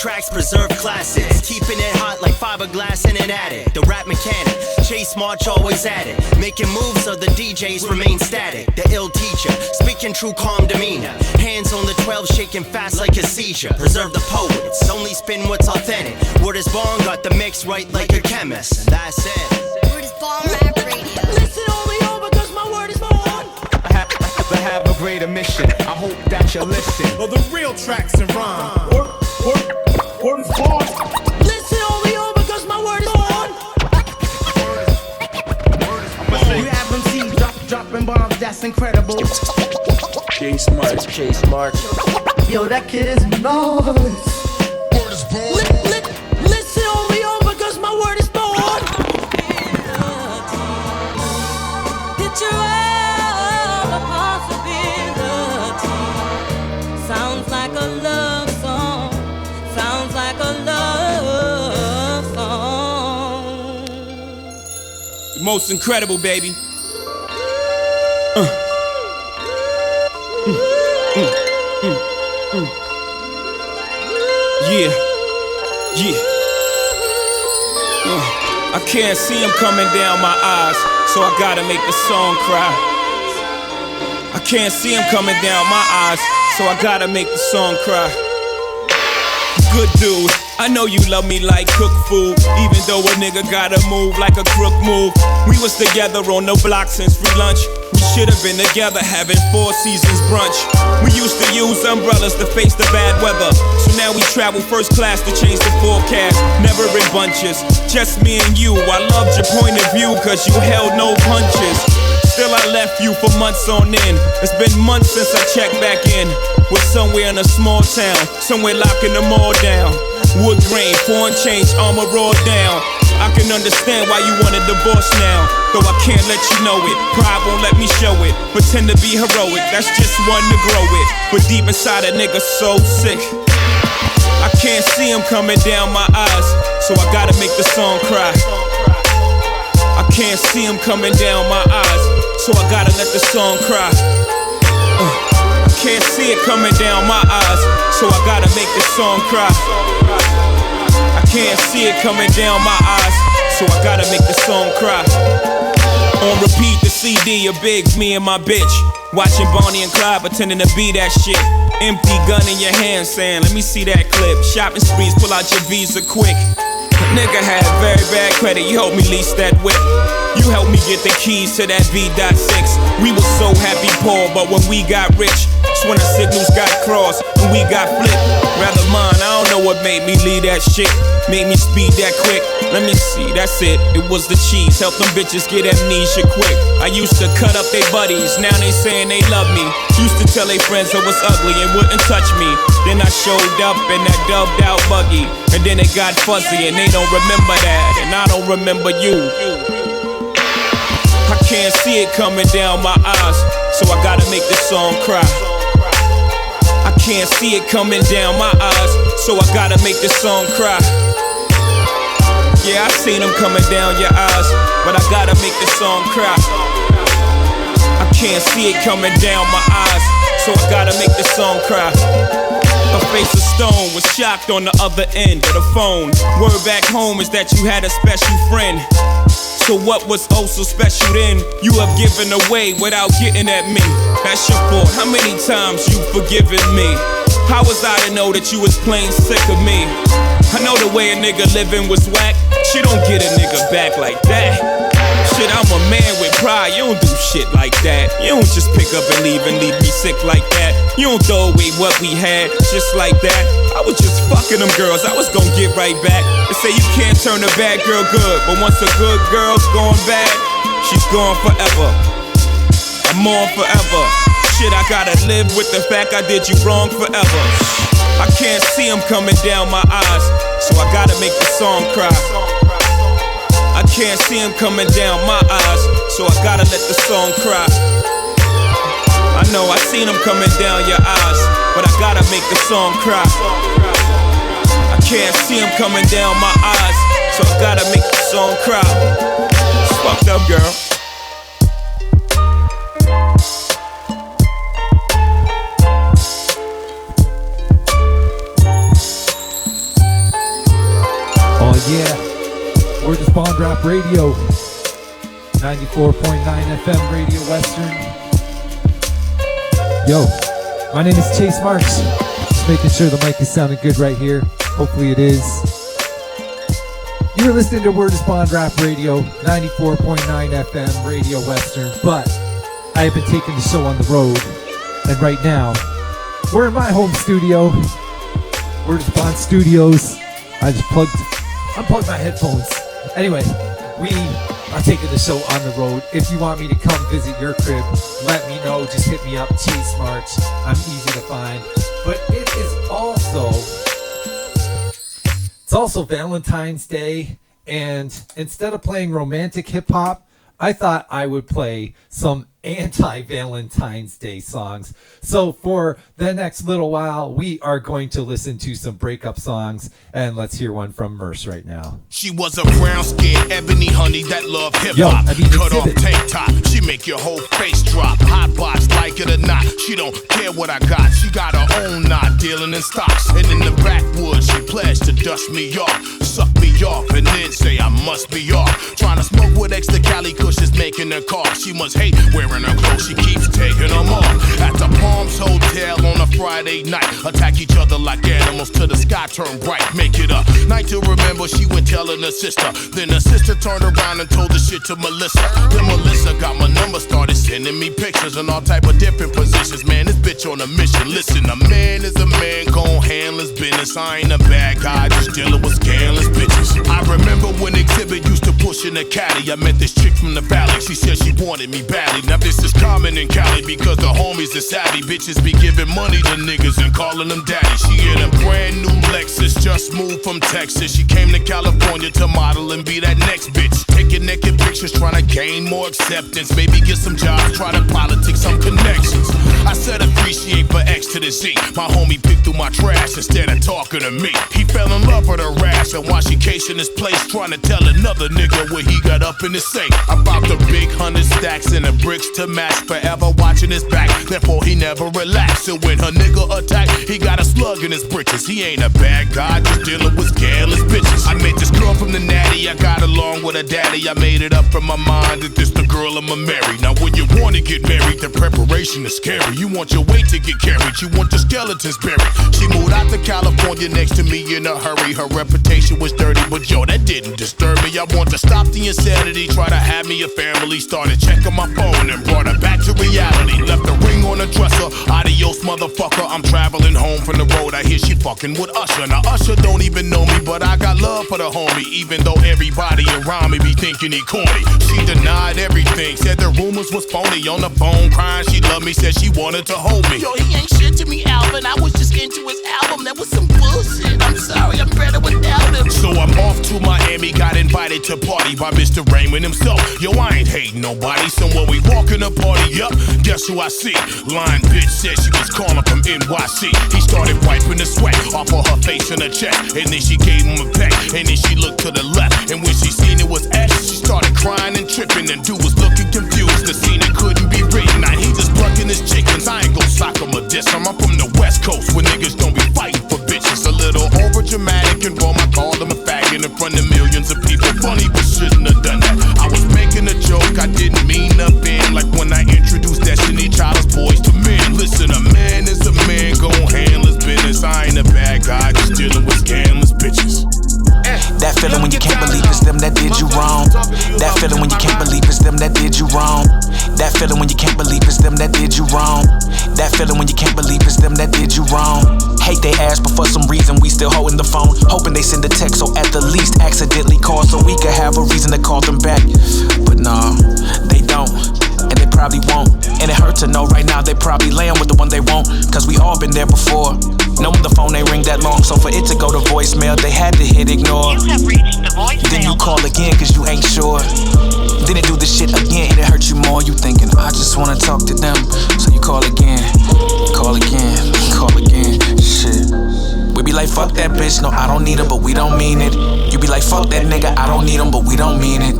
tracks preserve classics, keeping it hot like fiberglass in an attic. The rap mechanic, Chase March always at it, making moves so the DJs remain static. The ill teacher, speaking true calm demeanor, hands on the 12 shaking fast like a seizure. Preserve the poets, only spin what's authentic. Word is born, got the mix right like a chemist, and that's it. Word is born, rap radio. Listen only over cause my word is born. I have a greater mission, I hope that you listen. For the real tracks and rhyme. Word is born. Listen only over cause my word is born. You have MCs dropping bombs, that's incredible. Chase March. Yo, that kid is nice. Word is born. Listen only over cause my word is born. Picture of a possibility. Sounds like a love song. Sounds like a love song. The most incredible, baby. Yeah. I can't see him coming down my eyes, so I gotta make the song cry. I can't see him coming down my eyes, so I gotta make the song cry. Good dude, I know you love me like cook food, even though a nigga gotta move like a crook move. We was together on the block since free lunch. We should've been together having 4 seasons brunch. We used to use umbrellas to face the bad weather, so now we travel first class to change the forecast. Never in bunches, just me and you. I loved your point of view cause you held no punches. Still I left you for months on end. It's been months since I checked back in. We're somewhere in a small town, somewhere locking them all down. Wood grain, foreign change, armor raw down. I can understand why you want a divorce now, though I can't let you know it. Pride won't let me show it. Pretend to be heroic, that's just one to grow it. But deep inside a nigga so sick, I can't see him coming down my eyes, so I gotta make the song cry. I can't see him coming down my eyes, so I gotta let the song cry. I can't see it coming down my eyes, so I gotta make the song cry. I can't see it coming down my eyes, so I gotta make the song cry. On repeat the CD of Biggs, me and my bitch, watching Bonnie and Clyde pretending to be that shit. Empty gun in your hand saying, let me see that clip. Shopping sprees, pull out your Visa quick. Nigga had very bad credit, you helped me lease that whip. You helped me get the keys to that V.6. We were so happy poor, but when we got rich, that's when the signals got crossed and we got flipped. Rather mine, I don't know what made me leave that shit. Made me speed that quick. Let me see, that's it. It was the cheese, help them bitches get amnesia quick. I used to cut up they buddies, now they saying they love me. Used to tell they friends I was ugly and wouldn't touch me. Then I showed up in that dubbed out buggy, and then it got fuzzy and they don't remember that, and I don't remember you. I can't see it coming down my eyes, so I gotta make this song cry. I can't see it coming down my eyes, so I gotta make this song cry. Yeah, I seen them coming down your eyes, but I gotta make this song cry. I can't see it coming down my eyes, so I gotta make this song cry. Her face of stone was shocked on the other end of the phone. Word back home is that you had a special friend. So what was oh so special then? You have given away without getting at me. That's your fault, how many times you forgiven me? How was I to know that you was plain sick of me? I know the way a nigga living was whack. She don't get a nigga back like that. Shit, I'm a man with pride, you don't do shit like that. You don't just pick up and leave me sick like that. You don't throw away what we had just like that. I was just fucking them girls, I was gonna get right back. They say you can't turn a bad girl good, but once a good girl's gone bad, she's gone forever. I'm on forever. Shit, I gotta live with the fact I did you wrong forever. I can't see him coming down my eyes, so I gotta make the song cry. I can't see him coming down my eyes, so I gotta let the song cry. I know I seen him coming down your eyes, but I gotta make the song cry. I can't see him coming down my eyes, so I gotta make the song cry. It's fucked up, girl. Yeah, we're just Bond Rap Radio, 94.9 FM Radio Western. Yo, my name is Chase Marks. Just making sure the mic is sounding good right here. Hopefully it is. You're listening to Word is Bond Rap Radio, 94.9 FM Radio Western. But I have been taking the show on the road, and right now we're in my home studio. Word is Bond Studios. I just unplugged my headphones. Anyway, we are taking the show on the road. If you want me to come visit your crib, let me know. Just hit me up, Chase March. I'm easy to find. But it is also Valentine's Day, and instead of playing romantic hip hop, I thought I would play some anti-Valentine's Day songs. So for the next little while, we are going to listen to some breakup songs, and let's hear one from Murs right now. She was a brown-skinned ebony honey that loved hip-hop. Cut off tank top, she make your whole face drop. Hot box, like it or not, she don't care what I got. She got her own knot, dealing in stocks. And in the backwoods, she pledged to dust me off, suck me off, and then say I must be off. Trying to smoke with extra Cali cushions, making her cough. She must hate wearing her clothes, she keeps taking them off. At the Palms Hotel on a Friday night, attack each other like animals till the sky turn bright. Make it a night to remember, she went telling her sister. Then her sister turned around and told the shit to Melissa. Then Melissa got my number, started sending me pictures in all type of different positions. Man, this bitch on a mission. Listen, a man is a man, gon' handle his business. I ain't a bad guy, just dealing with scandalous bitches. I remember when Xzibit used to push in a caddy. I met this chick from the valley, she said she wanted me badly. Now this is common in Cali because the homies are savvy. Bitches be giving money to niggas and calling them daddy. She in a brand new Lexus, just moved from Texas. She came to California to model and be that next bitch. Taking naked pictures, trying to gain more acceptance. Maybe get some jobs, try to politic some connections. I said appreciate for X to the Z. My homie picked through my trash instead of talking to me. He fell in love with her ass, and while she casing his place, trying to tell another nigga what he got up in his safe. About the big 100 stacks and the bricks to match. Forever watching his back, therefore he never relaxed. And when her nigga attack, he got a slug in his britches. He ain't a bad guy, just dealing with scandalous bitches. I met this girl from the natty, I got along with her daddy. I made it up from my mind that this the girl I'ma marry. Now when you wanna get married, the preparation is scary. You want your weight to get carried, you want the skeletons buried. She moved out to California next to me in a hurry. Her reputation was dirty, but yo, that didn't disturb me. I want to stop the insanity, try to have me a family. Started checking my phone and brought her back to reality. Left the ring on the dresser, adios motherfucker. I'm traveling home from the road, I hear she fucking with Usher. Now Usher don't even know me, but I got love for the homie. Even though everybody around me be thinking he corny. She denied everything, said the rumors was phony. On the phone crying, she loved me, said she wanted to hold me. Yo, he ain't shit to me, Alvin. I was just into his album, that was some bullshit. I'm sorry, I'm better without him. So I'm off to Miami, got invited to party by Mr. Raymond himself. Yo, I ain't hating nobody, so when we walk in the party up, guess who I see? Lying bitch said she was calling from NYC. He started wiping the sweat off of her face and her chest, and then she gave him a peck, and then she looked to the left, and when she seen it was X, she started crying and tripping, and dude was looking confused. The scene it couldn't be written. Now he just bucking his chickens. I ain't gon' sock him or diss him. I'm from the West Coast where niggas don't be fighting for bitches. A little over dramatic and wrong. I called him a faggot in front of millions of people. Funny, but shouldn't have done that. I was making a joke, I didn't mean nothing. Like when I introduced Destiny Child's boys to men. Listen, a man is a man, gon' handle his business. I ain't a bad guy, just dealing with scandalous bitches. That feeling when you can't believe it's them that did you wrong. That feeling when you can't believe it's them that did you wrong. That feeling when you can't believe it's them that did you wrong. That feeling when you can't believe it's them that did you wrong. Hate they ass, but for some reason we still holding the phone, hoping they send a text, so at the least accidentally call, so we could have a reason to call them back. But nah, they don't, and they probably won't. And it hurts to know right now they probably laying with the one they want, cause we all been there before. Knowing the phone ain't ring that long, so for it to go to voicemail, they had to hit ignore. You have reached the voicemail. Then you call again cause you ain't sure. Then it do the shit again and it hurt you more. You thinking, I just wanna talk to them. So you call again, call again, call again. Shit. We be like, fuck that bitch, no I don't need her, but we don't mean it. You be like, fuck that nigga, I don't need him, but we don't mean it.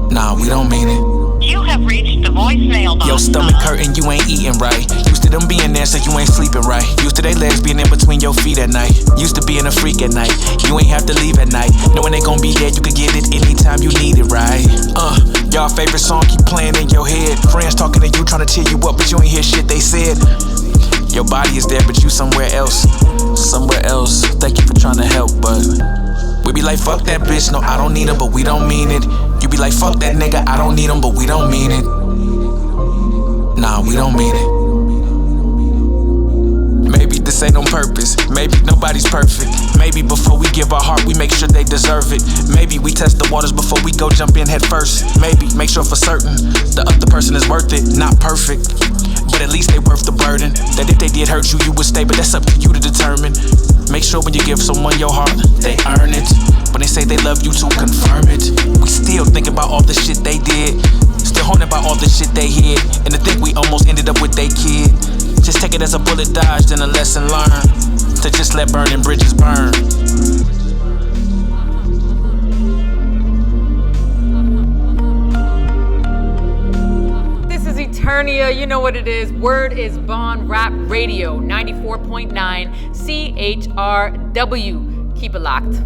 Nah, we don't mean it. You have reached the voicemail box. Your stomach hurting, you ain't eating right. Used to them being there, so you ain't sleeping right. Used to they legs being in between your feet at night. Used to being a freak at night. You ain't have to leave at night. Knowing they gon' be there, you can get it anytime you need it, right? Y'all favorite song keep playing in your head. Friends talking to you, trying to cheer you up, but you ain't hear shit they said. Your body is there, but you somewhere else. Somewhere else. Thank you for trying to help, but we be like, fuck that bitch, no, I don't need her, but we don't mean it. You be like, fuck that nigga, I don't need him, but we don't mean it. Nah, we don't mean it. Maybe this ain't on purpose. Maybe nobody's perfect. Maybe before we give our heart, we make sure they deserve it. Maybe we test the waters before we go jump in head first. Maybe make sure for certain the other person is worth it. Not perfect, but at least they worth the burden. That if they did hurt you, you would stay, but that's up to you to determine. Make sure when you give someone your heart, they earn it. When they say they love you, to confirm it. We still think about all the shit they did. Still haunted by all the shit they hid. And to think we almost ended up with they kid. Just take it as a bullet dodged and a lesson learned. To just let burning bridges burn. This is Eternia, you know what it is. Word is Bond Rap Radio, 94.9 CHRW. Keep it locked.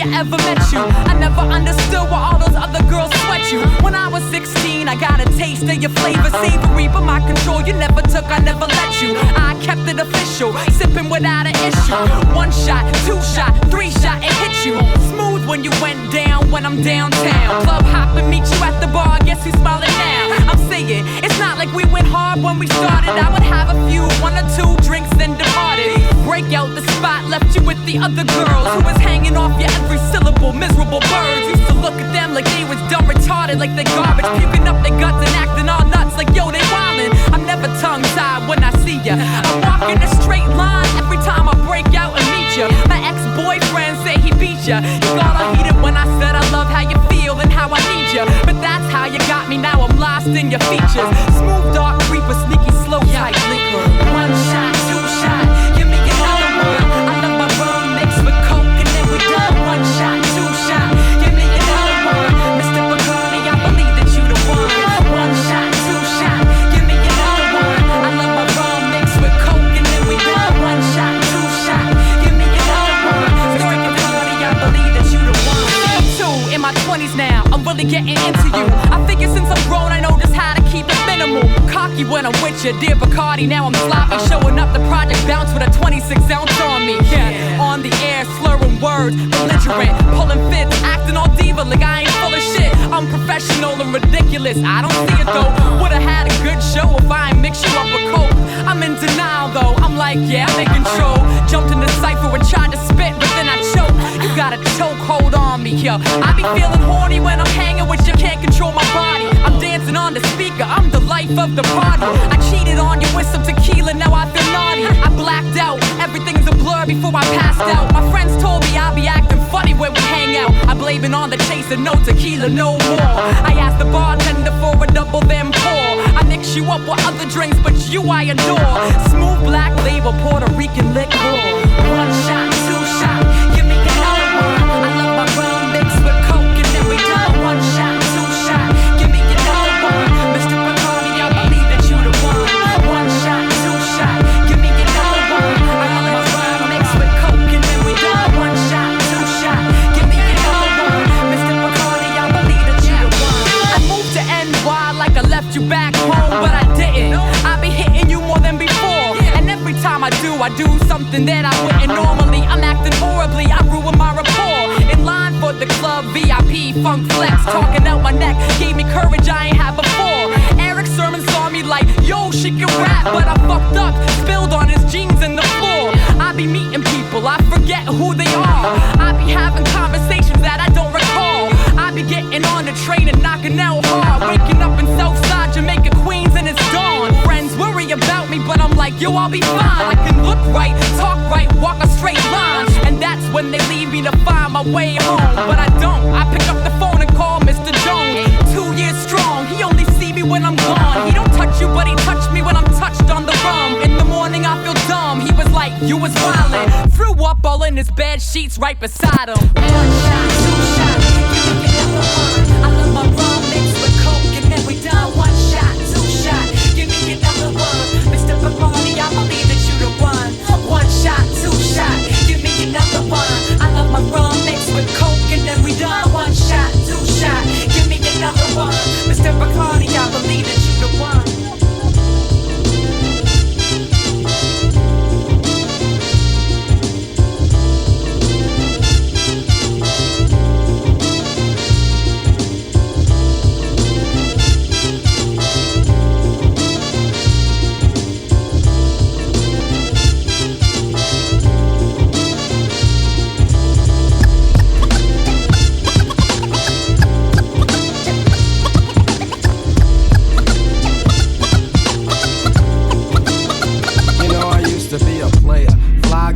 Ever met you. I never understood why all those other girls sweat you. When I was 16, I got a taste of your flavor, savory, but my control you never took, I never let you. I kept it official, sipping without an issue. 1 shot, 2 shot, 3 shot, and hit you. Smooth when you went down when I'm downtown. Club hop and meet you at the bar, guess who's smiling now? I'm saying, it's not like we went hard when we started. I would have a few, 1 or 2 drinks, then departed. Break out the spot, left you with the other girls who was hanging off your every syllable, miserable birds. Used to look at them like they was dumb retarded, like they garbage, puking up their guts and acting all nuts like yo, they wildin'. I'm never tongue-tied when I see ya. I'm walking a straight line every time I break out and meet ya. My ex-boyfriend say he beat ya. You got all heated when I said I love how you feel and how I need ya. But that's how you got me, now I'm lost in your features. Smooth, dark, creeper, sneaky, slow type liquor. 1 shot, 2 shot, give me another one. I love my rum mixed with coke and then we done. 1 shot, 2 shot, give me another one. Mr. Bacardi, I believe that you the one. 1 shot, 2 shot, give me another one. I love my rum mixed with coke and then we done. 1 shot, 2 shot, give me another one. Mr. Bacardi, I believe that you the one. Me too, in my 20s now, I'm really getting into you. I figure since I'm grown, I know just how to keep it minimal. Cocky when I'm with you, dear Bacardi, now I'm sloppy. Showing up the project bounce with a 26 ounce on me. Yeah, on the air, slurring words, belligerent, pulling fits, acting all diva like I ain't full of shit. I'm professional and ridiculous, I don't see it though. Would've had a good show if I ain't mix you up with coke. I'm in denial though, I'm like, yeah, I'm in control. Jumped in the cypher and tried to spit, but then I choked. You got a chokehold on me, yeah. I be feeling horny when I'm hanging with you, can't control my body. I'm dancing on the speaker, I'm the life of the party. I cheated on you with some tequila, now I feel naughty. I blacked out, everything's a blur before I passed out. My friends told me I'll be acting funny when we hang out. I blame it on the chaser, no tequila, no more. I asked the bartender for a double, then pour. I mix you up with other drinks, but you I adore. Smooth black label, Puerto Rican liquor. 1 shot, 2 shot, give me another one. I love my rum mixed with coke and then we done. 1 shot, 2 shot, give me another one. Mr. Bacardi, I believe that you the one. 1 shot, 2 shot, give me another one. I love my rum mixed with coke and then we done. 1 shot, 2 shot, give me another one. Mr. Bacardi, I believe that you the one. I moved to NY like I left you back home, but I didn't. I be hitting you more than before, and every time I do something that I wouldn't normally. I'm acting horribly, I ruin my rapport. In line for the club, VIP, funk flex, talking out my neck, gave me courage I ain't had before. Eric Sermon saw me like, yo, she can rap, but I fucked up, spilled on his jeans in the floor. I be meeting people, I forget who they are. I be having conversations that I don't recall. I be getting on the train and knocking out hard, waking up in Southside Jamaica, Queens, and it's dawn. Friends worry about me, but I'm like, yo, I'll be fine. I can look right, talk right, walk a straight line, and that's when they leave me to find my way home. But I don't, I pick up the phone and call Mr. Jones. 2 years strong, he only bed sheets right beside him. 1 shot, 2 shot, give me another one. I love my rum mixed with coke and then we done. 1 shot, 2 shot, give me another one. Mr. Bacardi, I believe that you the one. 1 shot, 2 shot, give me another one. I love my rum mixed with coke and then we done. 1 shot, 2 shot, give me another one. Mr. Bacardi, I believe that you the one.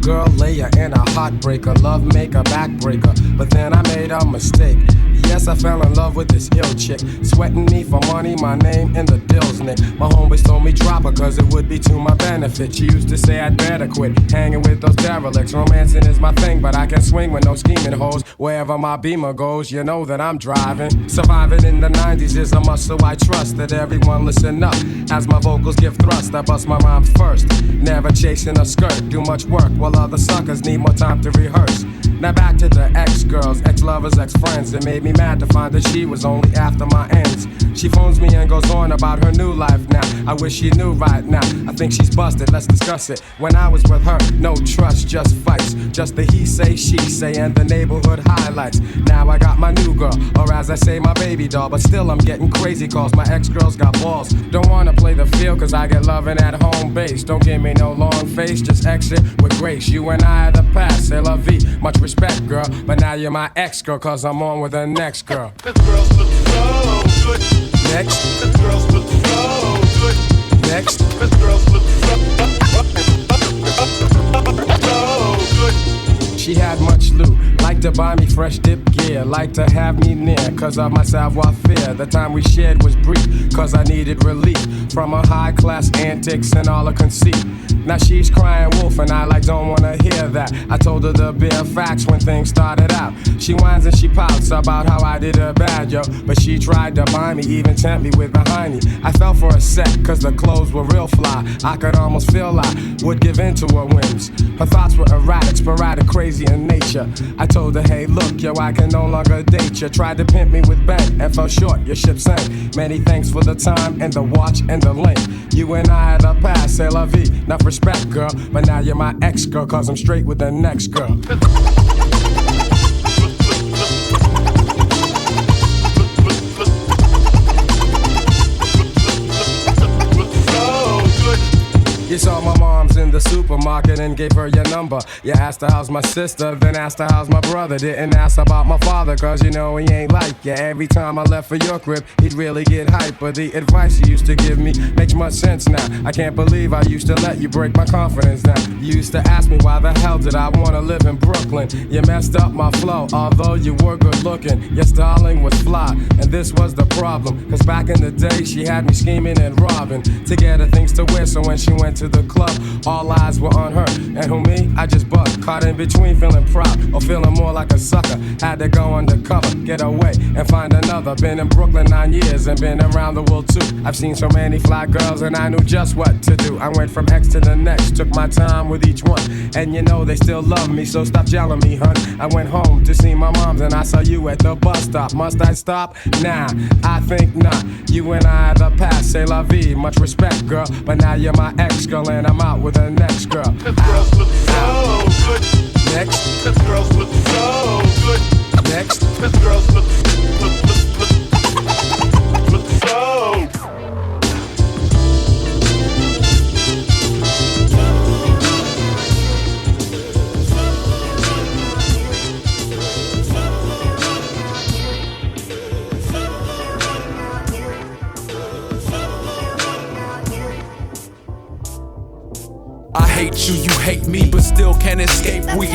Girl layer and a heartbreaker, love maker, backbreaker. But then I made a mistake. Yes, I fell in love with this ill chick, sweating me for money, my name in the deals, Nick. My homies told me drop her cause it would be to my benefit. She used to say I'd better quit hanging with those derelicts. Romancing is my thing, but I can swing with no scheming hoes. Wherever my beamer goes, you know that I'm driving. Surviving in the 90s is a must, so I trust that everyone listen up. As my vocals give thrust, I bust my rhymes first. Never chasing a skirt, do much work while other suckers need more time to rehearse. Now back to the ex-girls, ex-lovers, ex-friends. It made me mad to find that she was only after my ends. She phones me and goes on about her new life now. I wish she knew right now. I think she's busted, let's discuss it. When I was with her, no trust, just fights. Just the he say, she say, and the neighborhood highlights. Now I got my new girl, or as I say, my baby doll. But still I'm getting crazy calls, my ex-girls got balls. Don't wanna play the field cause I get loving at home base. Don't give me no long face, just exit with grace. You and I are the past, c'est la vie. Much respect, girl, but now you're my ex-girl cause I'm on with the next girl. This girl's look so good. Next. This girl's look so good. Next. This girl's look so good. She had much loot, like to buy me fresh dip gear, like to have me near, cause of my savoir-faire. The time we shared was brief, cause I needed relief from her high-class antics and all her conceit. Now she's crying wolf and I don't wanna hear that. I told her the bare facts when things started out. She whines and she pouts about how I did her bad, yo. But she tried to buy me, even tempt me with a hiney. I fell for a sec, cause the clothes were real fly. I could almost feel I would give in to her whims. Her thoughts were erratic, sporadic, crazy in nature. I told her, hey look, yo, I can no longer date you. Tried to pimp me with bent and fell short, your ship sank. Many thanks for the time and the watch and the link. You and I had a past, c'est la vie. Enough respect, girl, but now you're my ex-girl, cause I'm straight with the next girl. You saw my mom's in the supermarket and gave her your number. You asked her how's my sister, then asked her how's my brother. Didn't ask about my father, cause you know he ain't like you. Every time I left for your crib, he'd really get hype. But the advice you used to give me makes much sense now. I can't believe I used to let you break my confidence down. You used to ask me why the hell did I wanna live in Brooklyn. You messed up my flow, although you were good looking. Your styling was fly, and this was the problem. Cause back in the day, she had me scheming and robbing to get her things to wear, so when she went to the club, all eyes were on her. And who me? I just bugged, caught in between, feeling proud or feeling more like a sucker. Had to go undercover, get away and find another. Been in Brooklyn 9 years and been around the world too. I've seen so many fly girls and I knew just what to do. I went from X to the next, took my time with each one. And you know they still love me, so stop yelling me, hun. I went home to see my moms and I saw you at the bus stop. Must I stop? Nah, I think not. You and I are the past, c'est la vie. Much respect, girl, but now you're my ex-girl and I'm out with the next girl. This girl's look so good. Next. This girl's look so good. Next. This girl's look so. I hate you, you hate me, but still can't escape. We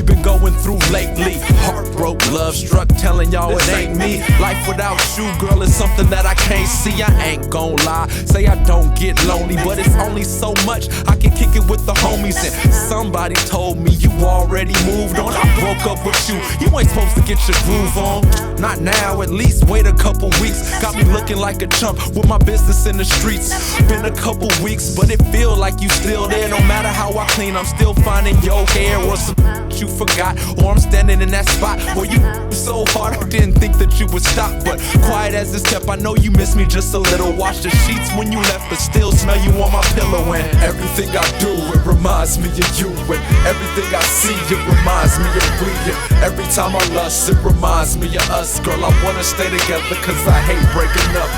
we've been going through lately. Heartbroke, love struck, telling y'all it ain't me. Life without you, girl, is something that I can't see. I ain't gon' lie, say I don't get lonely, but it's only so much I can kick it with the homies. And somebody told me you already moved on. I broke up with you, you ain't supposed to get your groove on. Not now, at least wait a couple weeks. Got me looking like a chump with my business in the streets. Been a couple weeks, but it feel like you still there. No matter how I clean, I'm still finding your hair or some you forgot, or I'm standing in that spot where you so hard I didn't think that you would stop. But quiet as it's kept, I know you miss me just a little. Wash the sheets when you left, but still smell you on my pillow. And everything I do, it reminds me of you. And everything I see, it reminds me of we. And every time I lust, it reminds me of us. Girl, I wanna stay together cause I hate breaking up.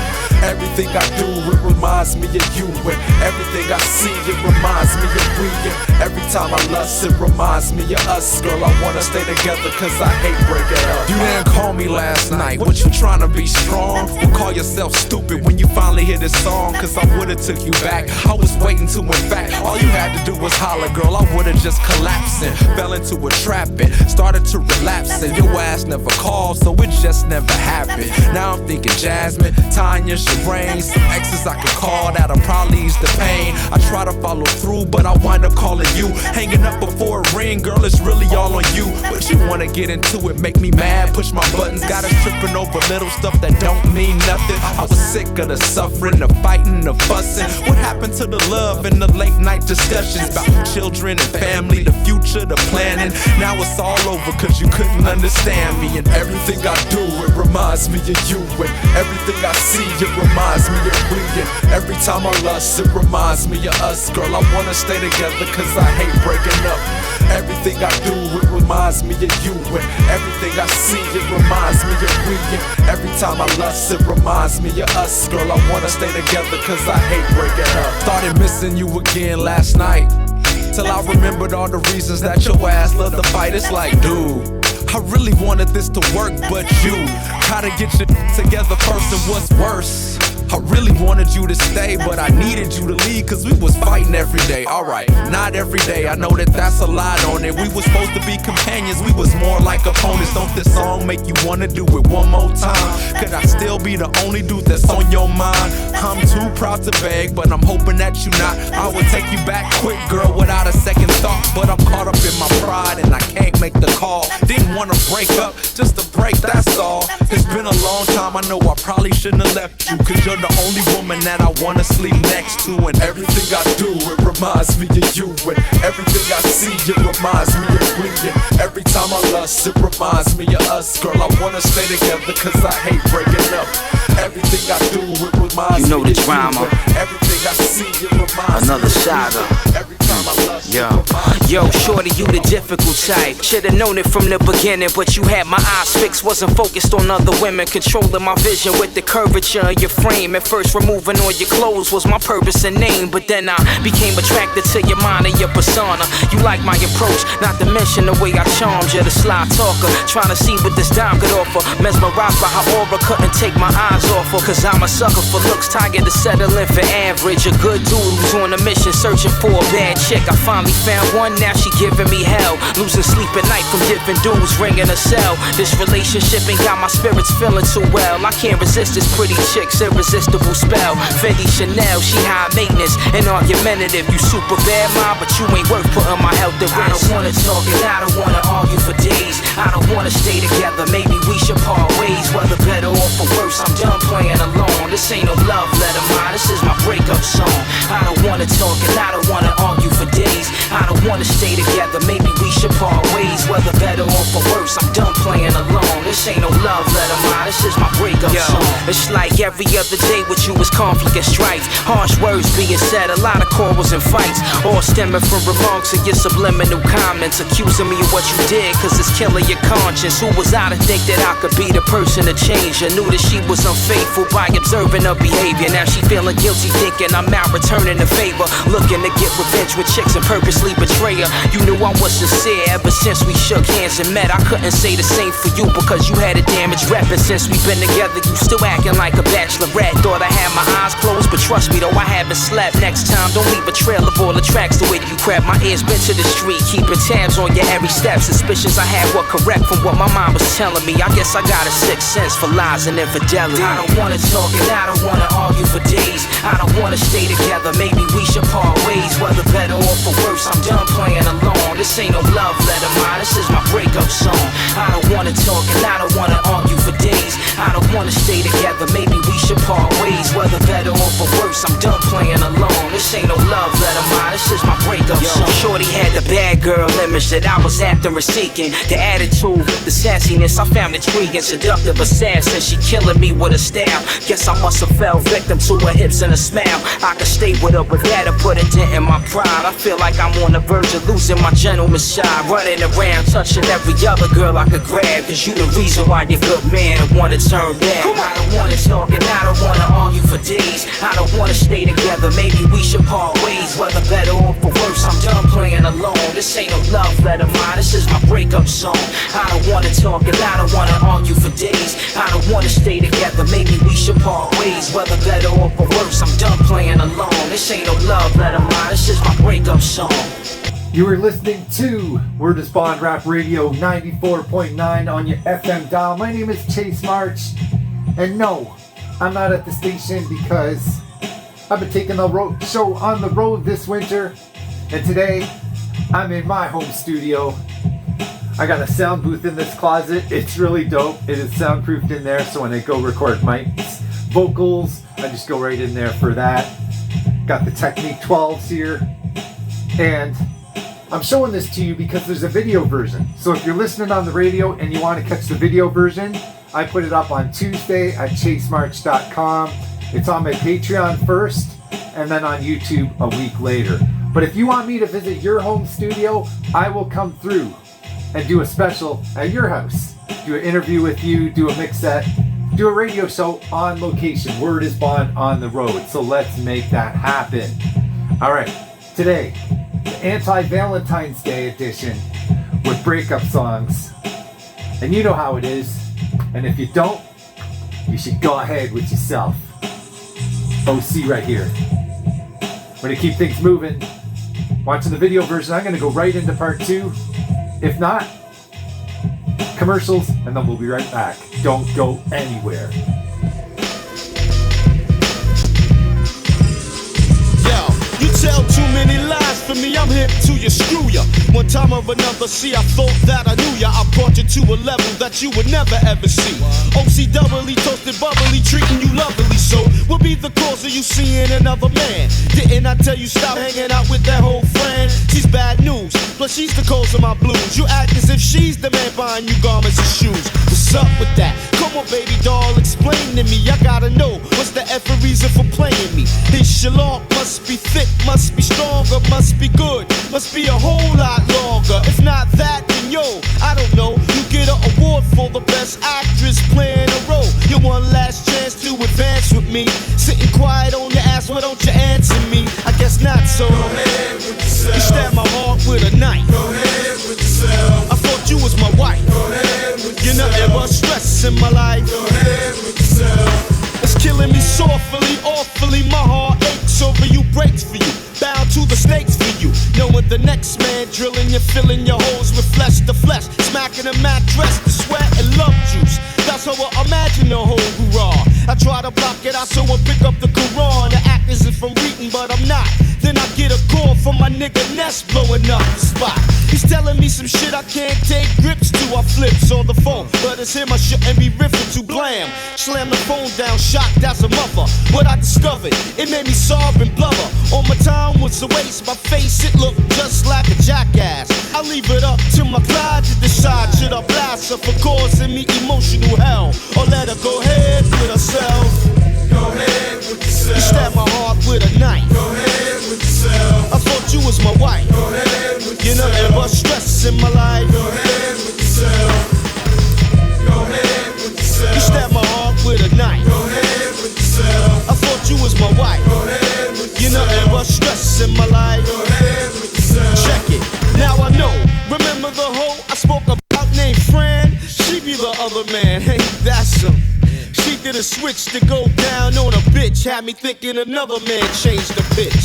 Everything I do, it reminds me of you. And everything I see, it reminds me of we. And every time I lust, it reminds me of us. Girl, I wanna stay together cause I hate breaking up. You didn't call me last night, what you trying to be strong? Or call yourself stupid when you finally hear this song? Cause I would've took you back, I was waiting to, in fact, all you had to do was holler, girl, I would've just collapsed and fell into a trap and started to relapse. And your ass never called, so it just never happened. Now I'm thinking Jasmine, Tanya, Shireen, some exes I could call that'll probably ease the pain. I try to follow through, but I wind up calling you. Hanging up before a ring, girl, it's really all on you. But you wanna get into it, make me mad, push my buttons. Got us tripping over little stuff that don't mean nothing. I was sick of the suffering, the fighting, the fussing. What happened to the love and the late night discussions about children and family, the future, the planning? Now it's all over cause you couldn't understand me. And everything I do, it reminds me of you. And everything I see, it reminds me of we. And every time I lust, it reminds me of us. Girl, I wanna stay together cause I hate breaking up. Everything I do, it reminds me of you. And everything I see, it reminds me of we. And every time I lust, it reminds me of us. Girl, I wanna stay together cause I hate breaking up. Started missing you again last night, till I remembered all the reasons that your ass loved to fight. It's like, dude, I really wanted this to work, but you gotta get your together first. And what's worse, I really wanted you to stay, but I needed you to leave cause we was fighting every day. Alright, not every day, I know that that's a lot on it. We was supposed to be companions, we was more like opponents. Don't this song make you wanna do it one more time? Could I still be the only dude that's on your mind? I'm too proud to beg, but I'm hoping that you not. I would take you back quick, girl, without a second thought. But I'm caught up in my pride and I can't make the call. Didn't wanna break up, just to break, that's all. It's been a long time, I know I probably shouldn't have left you, cause you're the only woman that I wanna sleep next to. And everything I do, it reminds me of you. And everything I see, it reminds me of we. And every time I lust, it reminds me of us. Girl, I wanna stay together cause I hate breaking up. Everything I do, it reminds me of you. The drama. Everything I see, it reminds Another me of Shad. Every time I lust, Yo, shorty, you the difficult type. Should've known it from the beginning, but you had my eyes fixed. Wasn't focused on other women, controlling my vision with the curvature of your frame. At first, removing all your clothes was my purpose and name, but then I became attracted to your mind and your persona. You like my approach, not to mention the way I charmed you, the sly talker. Trying to see what this dime could offer. Mesmerized by her aura, couldn't take my eyes off her. Cause I'm a sucker for looks, tired to settle in for average. A good dude who's on a mission, searching for a bad chick. I finally found one, now she giving me hell. Losing sleep at night from different dudes ringing a cell. This relationship ain't got my spirits feeling too well. I can't resist this pretty chick's irresistible spell. Fendi Chanel, she high maintenance and argumentative. You super bad, mom, but you ain't worth putting my health at risk. I don't wanna talk and I don't wanna argue for days. I don't wanna stay together, maybe we should part ways. Whether better or for worse, I'm done playing alone. This ain't no love letter, mine, this is my breakup song. I don't wanna talk and I don't wanna argue for days. I don't wanna stay together, maybe we should part ways. Whether better or for worse, I'm done playing alone. This ain't no love letter, mine, this is my breakup song. It's like every other day with you is conflict and strife. Harsh words being said, a lot of quarrels and fights, all stemming from remarks and your subliminal comments, accusing me of what you did cause it's killing your conscience. Who was I to think that I could be the person to change her? Knew that she was unfaithful by observing her behavior. Now she feeling guilty thinking I'm out returning the favor, looking to get revenge with chicks and purposely betray her. You knew I was sincere ever since we shook hands and met. I couldn't say the same for you because you had a damaged rep, and since we've been together, you still acting like a bachelorette. Thought I had my eyes closed, but trust me though, I haven't slept. Next time, don't leave a trail of all the tracks the way you crap. My ears been to the street, keeping tabs on your every step. Suspicions I had were correct from what my mom was telling me. I guess I got a sixth sense for lies and infidelity. I don't wanna talk and I don't wanna argue for days. I don't wanna stay together, maybe we should part ways. Whether better or for worse, I'm done playing along. This ain't no love letter, mine, this is my breakup song. I don't wanna talk and I don't wanna argue for days. I don't wanna stay together, maybe we should part ways. Whether better or for worse, I'm done playing alone. This ain't no love letter, mine, this is my breakup song. Shorty had the bad girl image that I was after and seeking. The attitude, the sassiness, I found intriguing. Seductive assassin, she killing me with a style. Guess I must have fell victim to her hips and a smile. I could stay with her, but that'll put a dent in my pride. I feel like I'm on the verge of losing my gentleman side. Running around, touching every other girl I could grab. Cause you the reason why your good man wanna turn down. I don't wanna talk and I don't wanna argue for days. I don't wanna stay together, maybe we should part ways. Whether better or for worse, I'm done playing alone. This ain't no love letter, mine, this is my breakup song. I don't wanna talk and I don't wanna argue for days. I don't wanna stay together, maybe we should part ways. Whether better or for worse, I'm done playing alone. This ain't no love letter, mine, this is my breakup song. You were listening to Word is Bond Rap Radio 94.9 on your FM dial. My name is Chase March, and no, I'm not at the station because I've been taking the show on the road this winter, and today I'm in my home studio. I got a sound booth in this closet. It's really dope. It is soundproofed in there, so when I go record mics, vocals, I just go right in there for that. Got the Technique 12s here, and I'm showing this to you because there's a video version. So if you're listening on the radio and you want to catch the video version, I put it up on Tuesday at chasemarch.com. It's on my Patreon first, and then on YouTube a week later. But if you want me to visit your home studio, I will come through and do a special at your house. Do an interview with you, do a mix set, do a radio show on location. Word is Bond on the road. So let's make that happen. All right, today, the Anti-Valentine's Day edition with breakup songs. And you know how it is. And if you don't, you should go ahead with yourself. OC right here. We're gonna keep things moving. Watching the video version, I'm gonna go right into part 2. If not, commercials, and then we'll be right back. Don't go anywhere. You tell too many lies for me, I'm hip to you, screw ya. One time or another, see, I thought that I knew ya. I brought you to a level that you would never ever see. OC doubly, toasted bubbly, treating you lovely. So, what be the cause of you seeing another man? Didn't I tell you stop hanging out with that whole friend? She's bad news, plus she's the cause of my blues. You act as if she's the man buying you garments and shoes. What's up with that? Come on, baby doll, explain to me. I gotta know, what's the effing reason for playing me? His shalom must be thick, must be stronger, must be good, must be a whole lot longer. If not that, then yo, I don't know. You get an award for the best actress playing a role. Your one last chance to advance with me. Sitting quiet on your ass, why don't you answer me? I guess not, so go ahead with yourself. You stab my heart with a knife. Go ahead with yourself. I thought you was my wife. Go ahead with yourself. You're nothing but stress in my life. Go ahead with yourself. It's killing me softly, awfully. My heart aches over you, breaks for you. Bound to the stakes for you. Knowing the next man drilling you, filling your holes with flesh to flesh. Smacking a mattress to sweat and love juice. That's how I imagine the whole hoorah. I try to block it out so I pick up the Quran. The act as if I'm reading, but I'm not. Then I get a call from my nigga Ness blowing up the spot. He's telling me some shit I can't take grips to. I flips on the phone, but it's him I shouldn't be riffing to. Blam, slam the phone down, shocked as a mother. What I discovered, it made me sob and blubber. All my time was a waste, my face it looked just like a jackass. I leave it up to my pride to decide. Should I blast her for causing me emotional hell, or let her go ahead with herself? Go ahead with yourself. You stabbed my heart with a knife. Go ahead with yourself. I thought you was my wife. Go ahead with yourself. You're nothing but stress in my life. Go ahead with yourself. Go ahead with yourself. You stabbed my heart with a knife. Go ahead with yourself. I thought you was my wife. Go ahead. the switch to go down on a bitch had me thinking another man changed the pitch.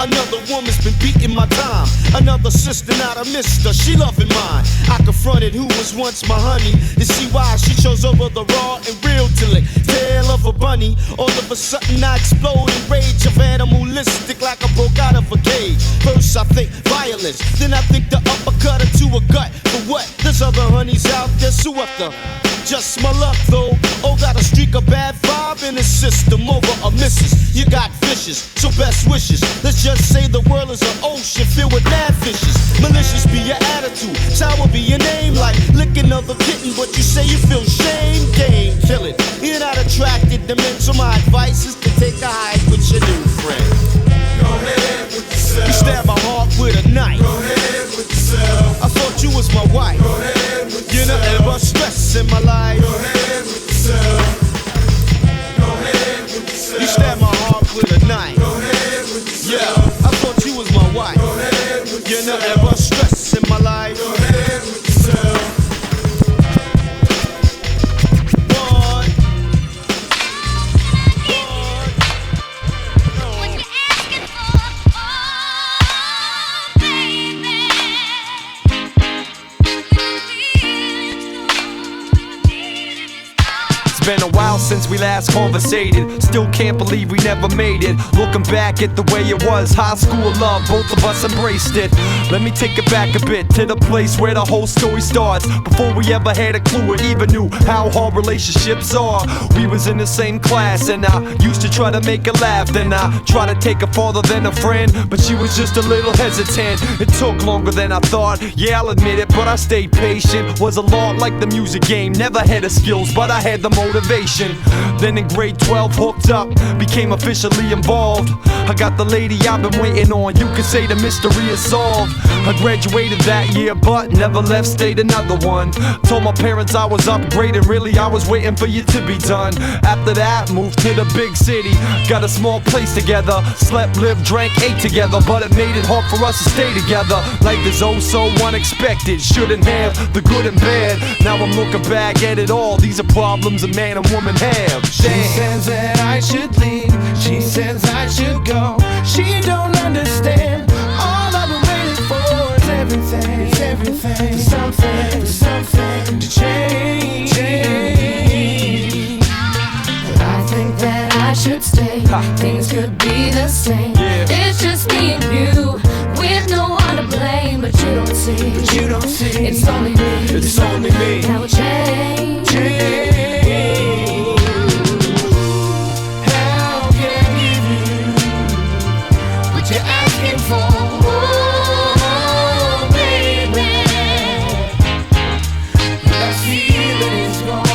Another woman's been beating my time. Another sister, not a mister, she loving mine. I confronted who was once my honey to see why she chose over the raw and real to lick. Tail of a bunny. All of a sudden I explode in rage of animalistic like I broke out of a cage. First I think violence, then I think the uppercut or to a gut. For what? There's other honeys out there, so what the? Just my luck though. Oh, got a streak of bad vibe in the system over a missus. You got vicious, so best wishes. Let's just say the world is an ocean filled with mad fishes. Malicious be your attitude, sour be your name. Like licking of a kitten, but you say you feel shame. Game, kill it. You're not attracted to men, so my advice is to take a hike with your new friend. Go ahead with yourself. You stab my heart with a knife. Go ahead with yourself. I thought you was my wife. Go ahead with yourself. You're not ever stress in my life. Go ahead with yourself. Go ahead with yourself. You stab my heart with a knife. Go ahead with yourself. Yeah, I thought you was my wife. Go ahead with You're yourself. not ever stress in my life. Go ahead with yourself. Been a while since we last conversated. Still can't believe we never made it. Looking back at the way it was, high school love, both of us embraced it. Let me take it back a bit to the place where the whole story starts. Before we ever had a clue or even knew how hard relationships are. We was in the same class and I used to try to make her laugh. Then I tried to take her farther than a friend, but she was just a little hesitant. It took longer than I thought, yeah, I'll admit it, but I stayed patient. Was a lot like the music game, never had the skills, but I had the motivation. Then in grade 12 hooked up, became officially involved. I got the lady I've been waiting on, you could say the mystery is solved. I graduated that year but never left, stayed another one. Told my parents I was upgraded, really I was waiting for you to be done. After that moved to the big city, got a small place together. Slept, lived, drank, ate together, but it made it hard for us to stay together. Life is oh so unexpected, shouldn't have the good and bad. Now I'm looking back at it all, these are problems a man and woman have. She says that I should leave, she says I should go. She don't understand, all I've been waiting for is everything, something to change. But I think that I should stay, things could be the same. It's just me and you, with no one to blame. But you don't see, it's only me, now change. How can I give you what you're asking for? Oh, baby, that feeling is gone.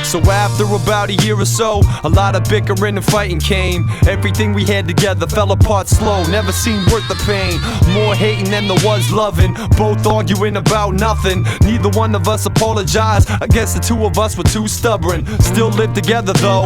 So after about a year or so, a lot of bickering and fighting came. Everything we had together fell apart slow, never seemed worth the pain. More hating than there was loving, both arguing about nothing. Neither one of us apologized, I guess the two of us were too stubborn. Still lived together though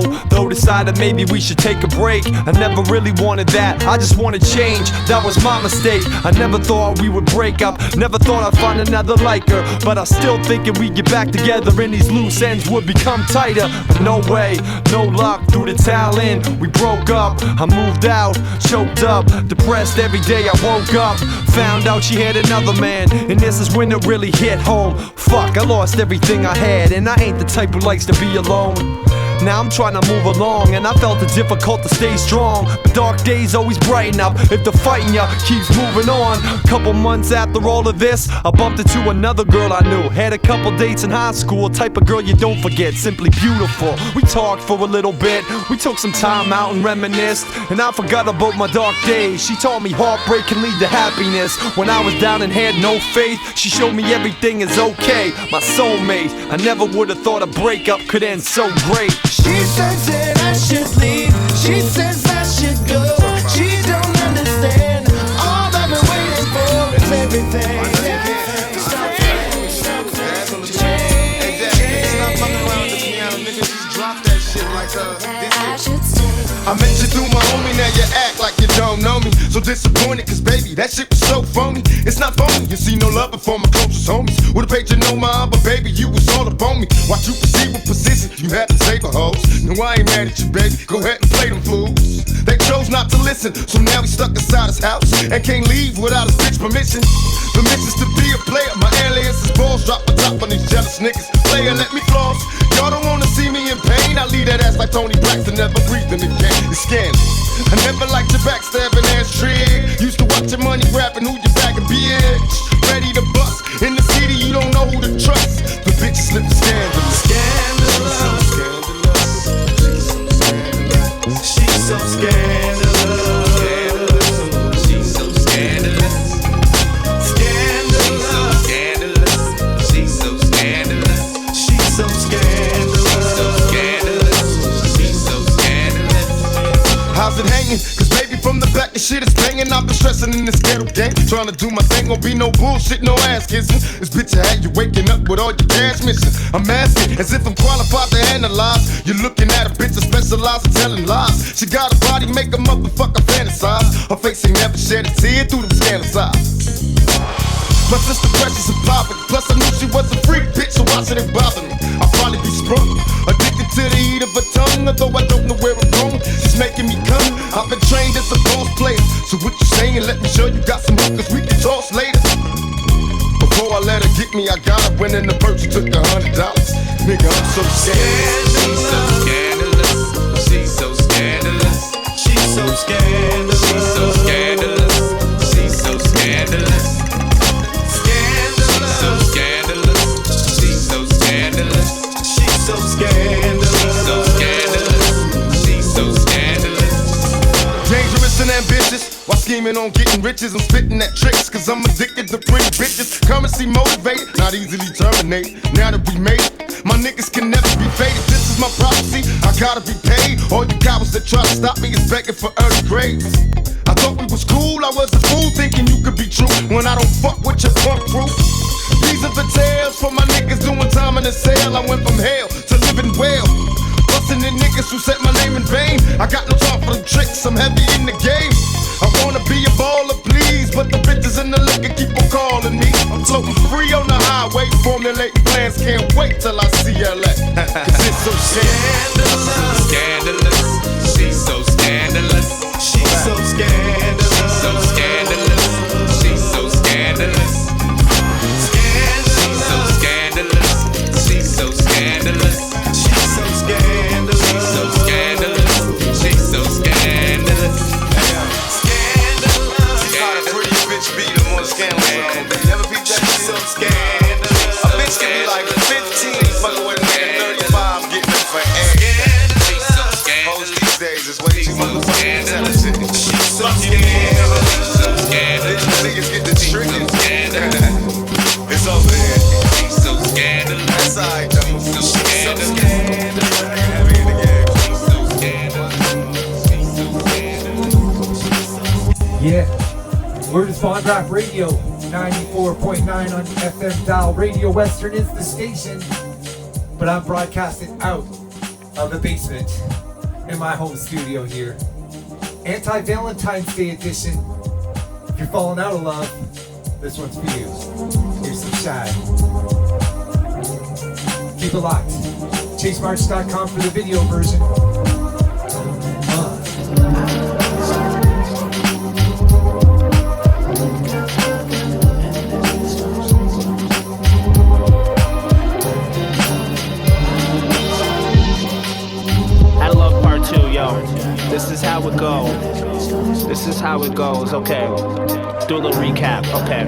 decided maybe we should take a break. I never really wanted that, I just wanted change, that was my mistake. I never thought we would break up, never thought I'd find another like her. But I still thinking we'd get back together and these loose ends would become tighter. But no way, no luck, threw the towel in, we broke up. I moved out, choked up, depressed every day I woke up. Found out she had another man, and this is when it really hit home. Fuck, I lost everything I had, and I ain't the type who likes to be alone. Now I'm trying to move along, and I felt it difficult to stay strong. But dark days always brighten up if the fighting ya keeps moving on. Couple months after all of this, I bumped into another girl I knew. Had a couple dates in high school, type of girl you don't forget, simply beautiful. We talked for a little bit, we took some time out and reminisced. And I forgot about my dark days, she taught me heartbreak can lead to happiness. When I was down and had no faith, she showed me everything is okay. My soulmate, I never would've thought a breakup could end so great. She says that I should leave, she says I should go. She don't understand, all I've been waiting for is everything. Something to change. Hey, Dad, stop fucking around with the piano, nigga. Just drop that shit. shit like I should stay. I met you through my homie, now you act like you don't know me. So disappointed, cause baby, that shit was so phony. It's not phony, you see no love for my closest homies. Would've paid you no mind, but baby, you was all up on me. Watch you proceed with precision, you had to save a hoes. No, I ain't mad at you, baby, go ahead and play them fools. They chose not to listen, so now we stuck inside his house and can't leave without his bitch permission. Permissions to be a player, my alias is balls. Drop my top on these jealous niggas. Player, let me floss. Y'all don't wanna see me in pain. I leave that ass like Tony Braxton, never breathing again. It's scandalous. I never liked your backstabbing ass trick. Used to watch your money grabbing who you bagging, bitch. Ready to bust. In the city, you don't know who to trust. The bitches slip scandalous. Scandalous. She's so scandalous. She's so scandalous. Scandalous. Scandalous. She's so scandalous. She's so scandalous. She's so scandalous. How's it hanging? Cause baby, from the back, the shit is banging. I've been stressing in this ghetto game. Trying to do my thing, gon' be no bullshit, no ass kissing. This bitch I had you waking up with all your cash missing. I'm asking as if I'm qualified to analyze. You're looking at a bitch that specializes in telling lies. She got a body, make a motherfucker fantasize. Her face ain't never shed a tear through them scandalous eyes. Plus it's the precious of poverty. Plus I knew she was a freak bitch, so why should it bother me? I'll probably be sprung, addicted to the heat of her tongue. Although I don't know where I'm going, she's making me come. I've been trained as a boss player, so what you saying? Let me show you got some hookers we can toss later. Before I let her get me, I got her when in the purse took $100. Nigga, I'm so scandalous. She's so scandalous. She's so scandalous. She's so scandalous. She's so scandalous. So scandalous, she's so scandalous. She's so scandalous. She's so scandalous. She's so scandalous. Dangerous and ambitious, while scheming on getting riches. I'm spitting at tricks, cause I'm addicted to pretty bitches. Currency motivated, not easily terminated. Now that we made it, my niggas can never be faded. This is my prophecy, I gotta be paid. All you cowards that try to stop me is begging for early grades. I thought we was cool, I was a fool thinking you could be true when I don't fuck with your punk crew. These are the tales for my niggas doing time in the cell. I went from hell to living well. Bustin' in niggas who said my name in vain. I got no time for them tricks, I'm heavy in the game. I wanna be a baller, please, but the bitches in the liquor keep on calling me. I'm floating free on the highway, formulating plans. Can't wait till I see LA. Cause it's so scandalous. Scandalous. She's so scandalous. She's so scandalous. She's so scandalous. She's so scandalous. She's so scandalous. She's so scandalous. She's so scandalous. She's so scandalous. Scandalous. How the pretty bitch be the more scandalous. They never be that shit. So scandalous. A bitch can be like 15, fucking with a nigga 35, getting it for air. She's so scandalous. Hoes these days is way too motherfucking intelligent. She's so scandalous. She's so scandalous. Niggas get the trick. It's over here. She's so scandalous. That's alright though. So scandalous. Yeah, Word is Bond Rap Radio, 94.9 on the FM dial. Radio Western is the station, but I'm broadcasting out of the basement in my home studio here. Anti-Valentine's Day edition. If you're falling out of love, this one's for you. Here's some Shad. Keep it locked. ChaseMarch.com for the video version. I love part 2, yo. This is how it goes. This is how it goes, okay. Do a little recap, okay.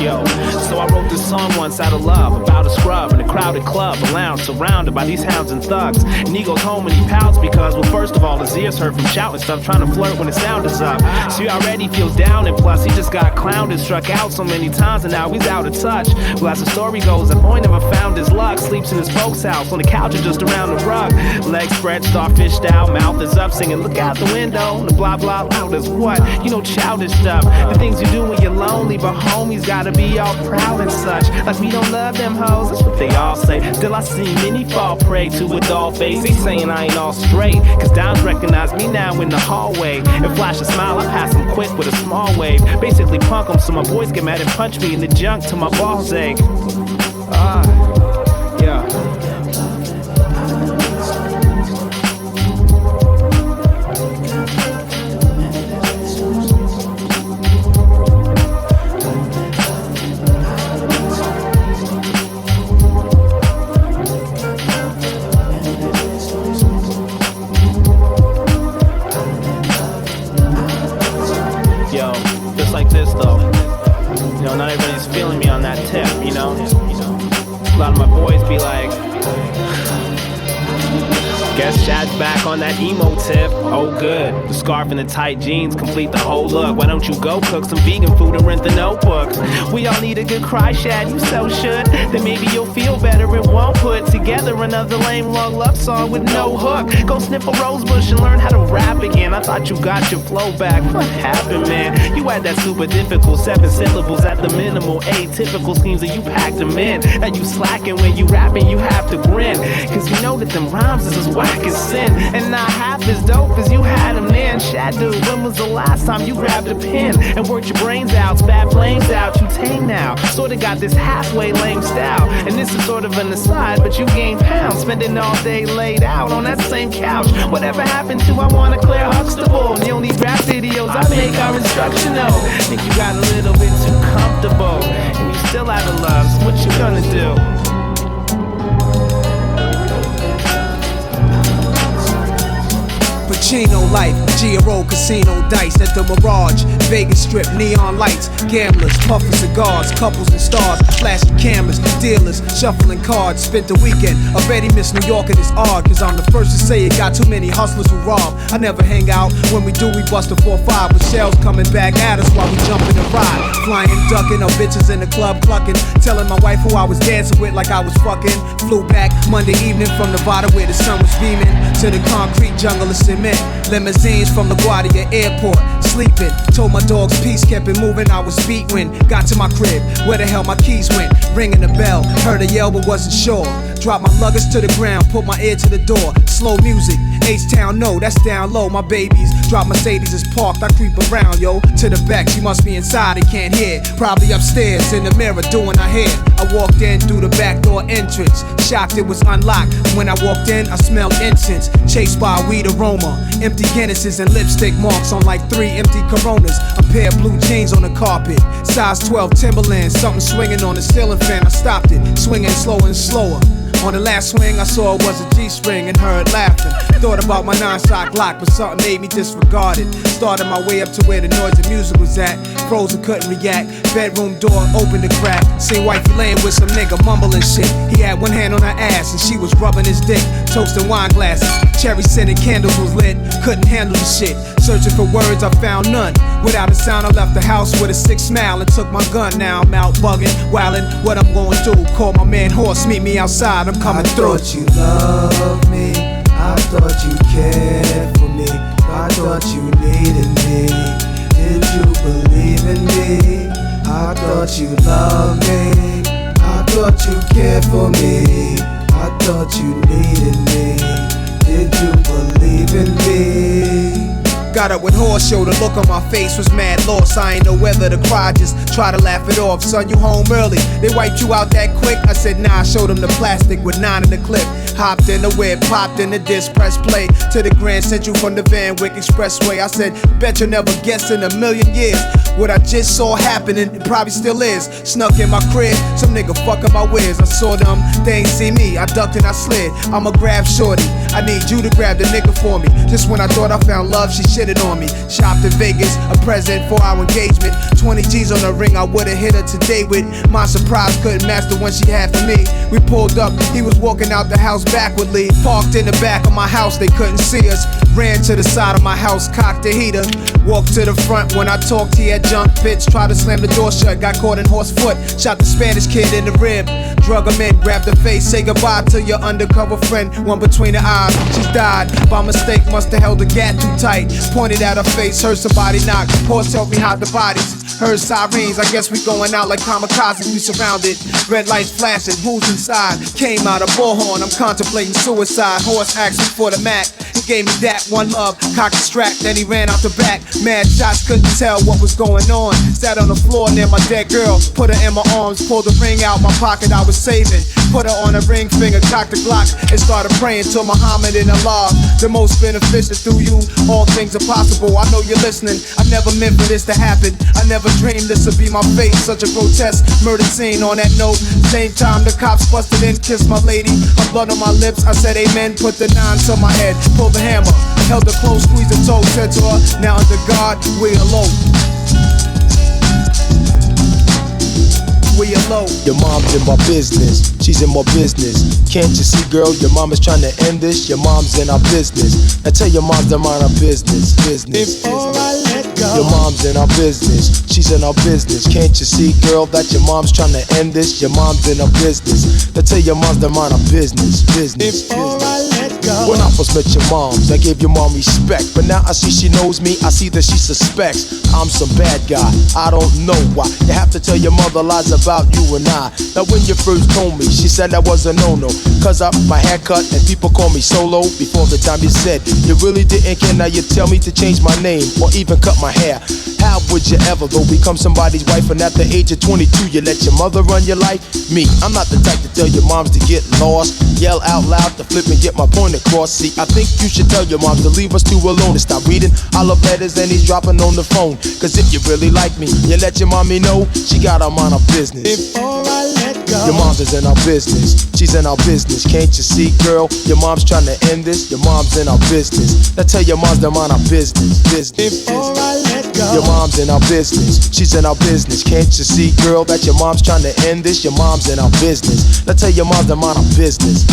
Yo, so I wrote this song once out of love about a scrub in a crowded club, a lounge surrounded by these hounds and thugs. And he goes home and he pouts because, well, first of all, his ears hurt from shouting stuff, trying to flirt when his sound is up. So he already feels down, and plus he just got clowned and struck out so many times, and now he's out of touch. Well, as the story goes, the boy never found his luck, sleeps in his folks' house on the couch or just around the rug. Legs spread, starfished out, mouth is up, singing, look out the window. The blah blah loud as what? You know, childish stuff. The things you do when you're lonely, but homies gotta be all proud and such. Like we don't love them hoes, that's what they all say. Still I see many fall prey to a doll face. They saying I ain't all straight, cause Downs recognize me now in the hallway. And flash a smile, I pass them quick with a small wave. Basically punk them so my boys get mad and punch me in the junk till my balls ache. Yeah. Not everybody's feeling me on that tip, you know? A lot of my boys be like, guess Shad's back on that emo tip. Oh good, the scarf and the tight jeans complete the whole look. Why don't you go cook some vegan food and rent the notebook? We all need a good cry, Shad, you so should. Then maybe you'll feel better and won't put together another lame long love song with no hook. Go sniff a rose bush and learn how to rap again. I thought you got your flow back. What happened, man? You had that super difficult 7 syllables at the minimal. Atypical schemes that you packed them in. That you slacking when you rapping, you have to grin. Cause you know that them rhymes is as whack as sin. And not half as dope as you had them then. Shad, dude, when was the last time you grabbed a pen and worked your brains out, spat flames out? You tame now, sorta got this halfway lame style. And this is sort of an aside, but you gain pounds, spending all day laid out on that same couch. Whatever happened to I wanna clear Huxtable? The only rap videos I make are instructional. Think you got a little bit too comfortable, and you still out of love, so what you gonna do? Pacino life, Giro, casino, dice at the Mirage, Vegas Strip, neon lights, gamblers, puffing cigars, couples and stars, flashing cameras, dealers, shuffling cards, spent the weekend, already miss New York and it's odd, cause I'm the first to say it, got too many hustlers who rob. I never hang out, when we do we bust a 4-5, with shells coming back at us while we jumping and ride, flying, ducking, or bitches in the club clucking, telling my wife who I was dancing with like I was fucking, flew back Monday evening from Nevada where the sun was beaming, to the concrete jungle of cement, limousines from LaGuardia Airport, sleeping, told my dog's peace, kept it moving, I was beat when, got to my crib, where the hell my keys went, ringing the bell, heard a yell but wasn't sure, dropped my luggage to the ground, put my ear to the door, slow music, H-Town, no, that's down low, my babies, drop Mercedes is parked, I creep around, yo, to the back, she must be inside and can't hear, probably upstairs, in the mirror, doing her hair, I walked in through the back door entrance, shocked it was unlocked, when I walked in, I smelled incense, chased by a weed aroma, empty Guinnesses and lipstick marks on like 3 empty Coronas, a pair of blue jeans on the carpet, size 12 Timberlands, something swinging on the ceiling fan, I stopped it, swinging slower and slower. On the last swing, I saw it was a G-string and heard laughing. Thought about my 9-shot Glock, but something made me disregard it. Started my way up to where the noise of music was at. Frozen, couldn't react. Bedroom door opened a crack. Seen wifey laying with some nigga mumbling shit. He had one hand on her ass and she was rubbing his dick. Toasting wine glasses. Cherry scented candles was lit. Couldn't handle the shit. Searching for words, I found none. Without a sound, I left the house with a sick smile and took my gun. Now I'm out bugging, wildin'. What I'm gonna do? Call my man Horse, meet me outside. I'm coming through. I thought you loved me. I thought you cared for me. I thought you needed me. Did you believe in me? I thought you loved me. I thought you cared for me. I thought you needed me. Did you believe in me? Got up with Horse Show, the look on my face was mad lost. I ain't know whether to cry, just try to laugh it off. Son, you home early, they wiped you out that quick? I said nah, I showed them the plastic with 9 in the clip. Hopped in the whip, popped in the disc, press play to the Grand Central from the Van Wyck Expressway. I said, bet you'll never guess in a million years what I just saw happening, it probably still is. Snuck in my crib, some nigga fucking my whiz. I saw them, they ain't see me, I ducked and I slid. I'ma grab shorty, I need you to grab the nigga for me. Just when I thought I found love, she shitted on me. Shopped in Vegas, a present for our engagement. 20 G's on the ring, I would've hit her today with. My surprise couldn't match the one she had for me. We pulled up, he was walking out the house backwardly. Parked in the back of my house, they couldn't see us. Ran to the side of my house, cocked the heater. Walked to the front, when I talked he had junk fits. Tried to slam the door shut, got caught in horse foot. Shot the Spanish kid in the rib. Drug him in, grabbed the face, say goodbye to your undercover friend. One between the eyes. eyes. She's died by mistake, must have held a gat too tight. Pointed at her face, heard somebody knock. Pause, tell me how the bodies. Heard sirens, I guess we going out like kamikazes. We surrounded, red lights flashing. Who's inside? Came out a bullhorn. I'm contemplating suicide. Horse asking for the Mac. He gave me that one love, cocked strap. Then he ran out the back. Mad shots, couldn't tell what was going on. Sat on the floor near my dead girl. Put her in my arms, pulled the ring out my pocket I was saving. Put her on a ring finger, cocked the Glock, and started praying to Muhammad and Allah. The most beneficial through you, all things are possible. I know you're listening. I never meant for this to happen. I never dreamed this would be my fate. Such a grotesque murder scene. On that note, same time the cops busted in, kissed my lady. Her blood on my lips. I said amen. Put the 9 to my head, pulled the hammer, held her close, squeezed her toe, said to her, now under God, we alone. We alone. Your mom's in my business, she's in my business. Can't you see, girl, your mom is trying to end this. Your mom's in our business. Now tell your mom to mind our business. Business. Your mom's in our business, she's in our business. Can't you see, girl, that your mom's trying to end this. Your mom's in our business. Now tell your mom to mind our business. Business. When I first met your moms, I gave your mom respect. But now I see she knows me, I see that she suspects I'm some bad guy, I don't know why. You have to tell your mother lies about you and I. Now when you first told me, she said that was a no-no. Cause I my haircut and people call me Solo. Before the time you said you really didn't care, now you tell me to change my name or even cut my hair. How would you ever go become somebody's wife and at the age of 22 you let your mother run your life? Me, I'm not the type to tell your moms to get lost, yell out loud to flip and get my point across. See, I think you should tell your moms to leave us two alone and stop reading all of letters and he's dropping on the phone. Cause if you really like me, you let your mommy know she got her mind her business. Your mom's is in our business, she's in our business. Can't you see, girl, your mom's trying to end this. Your mom's in our business. Now tell your moms to mind our business. Your mom's in our business, she's in our business. Can't you see, girl, that your mom's trying to end this. Your mom's in our business. Now tell your moms to mind our business.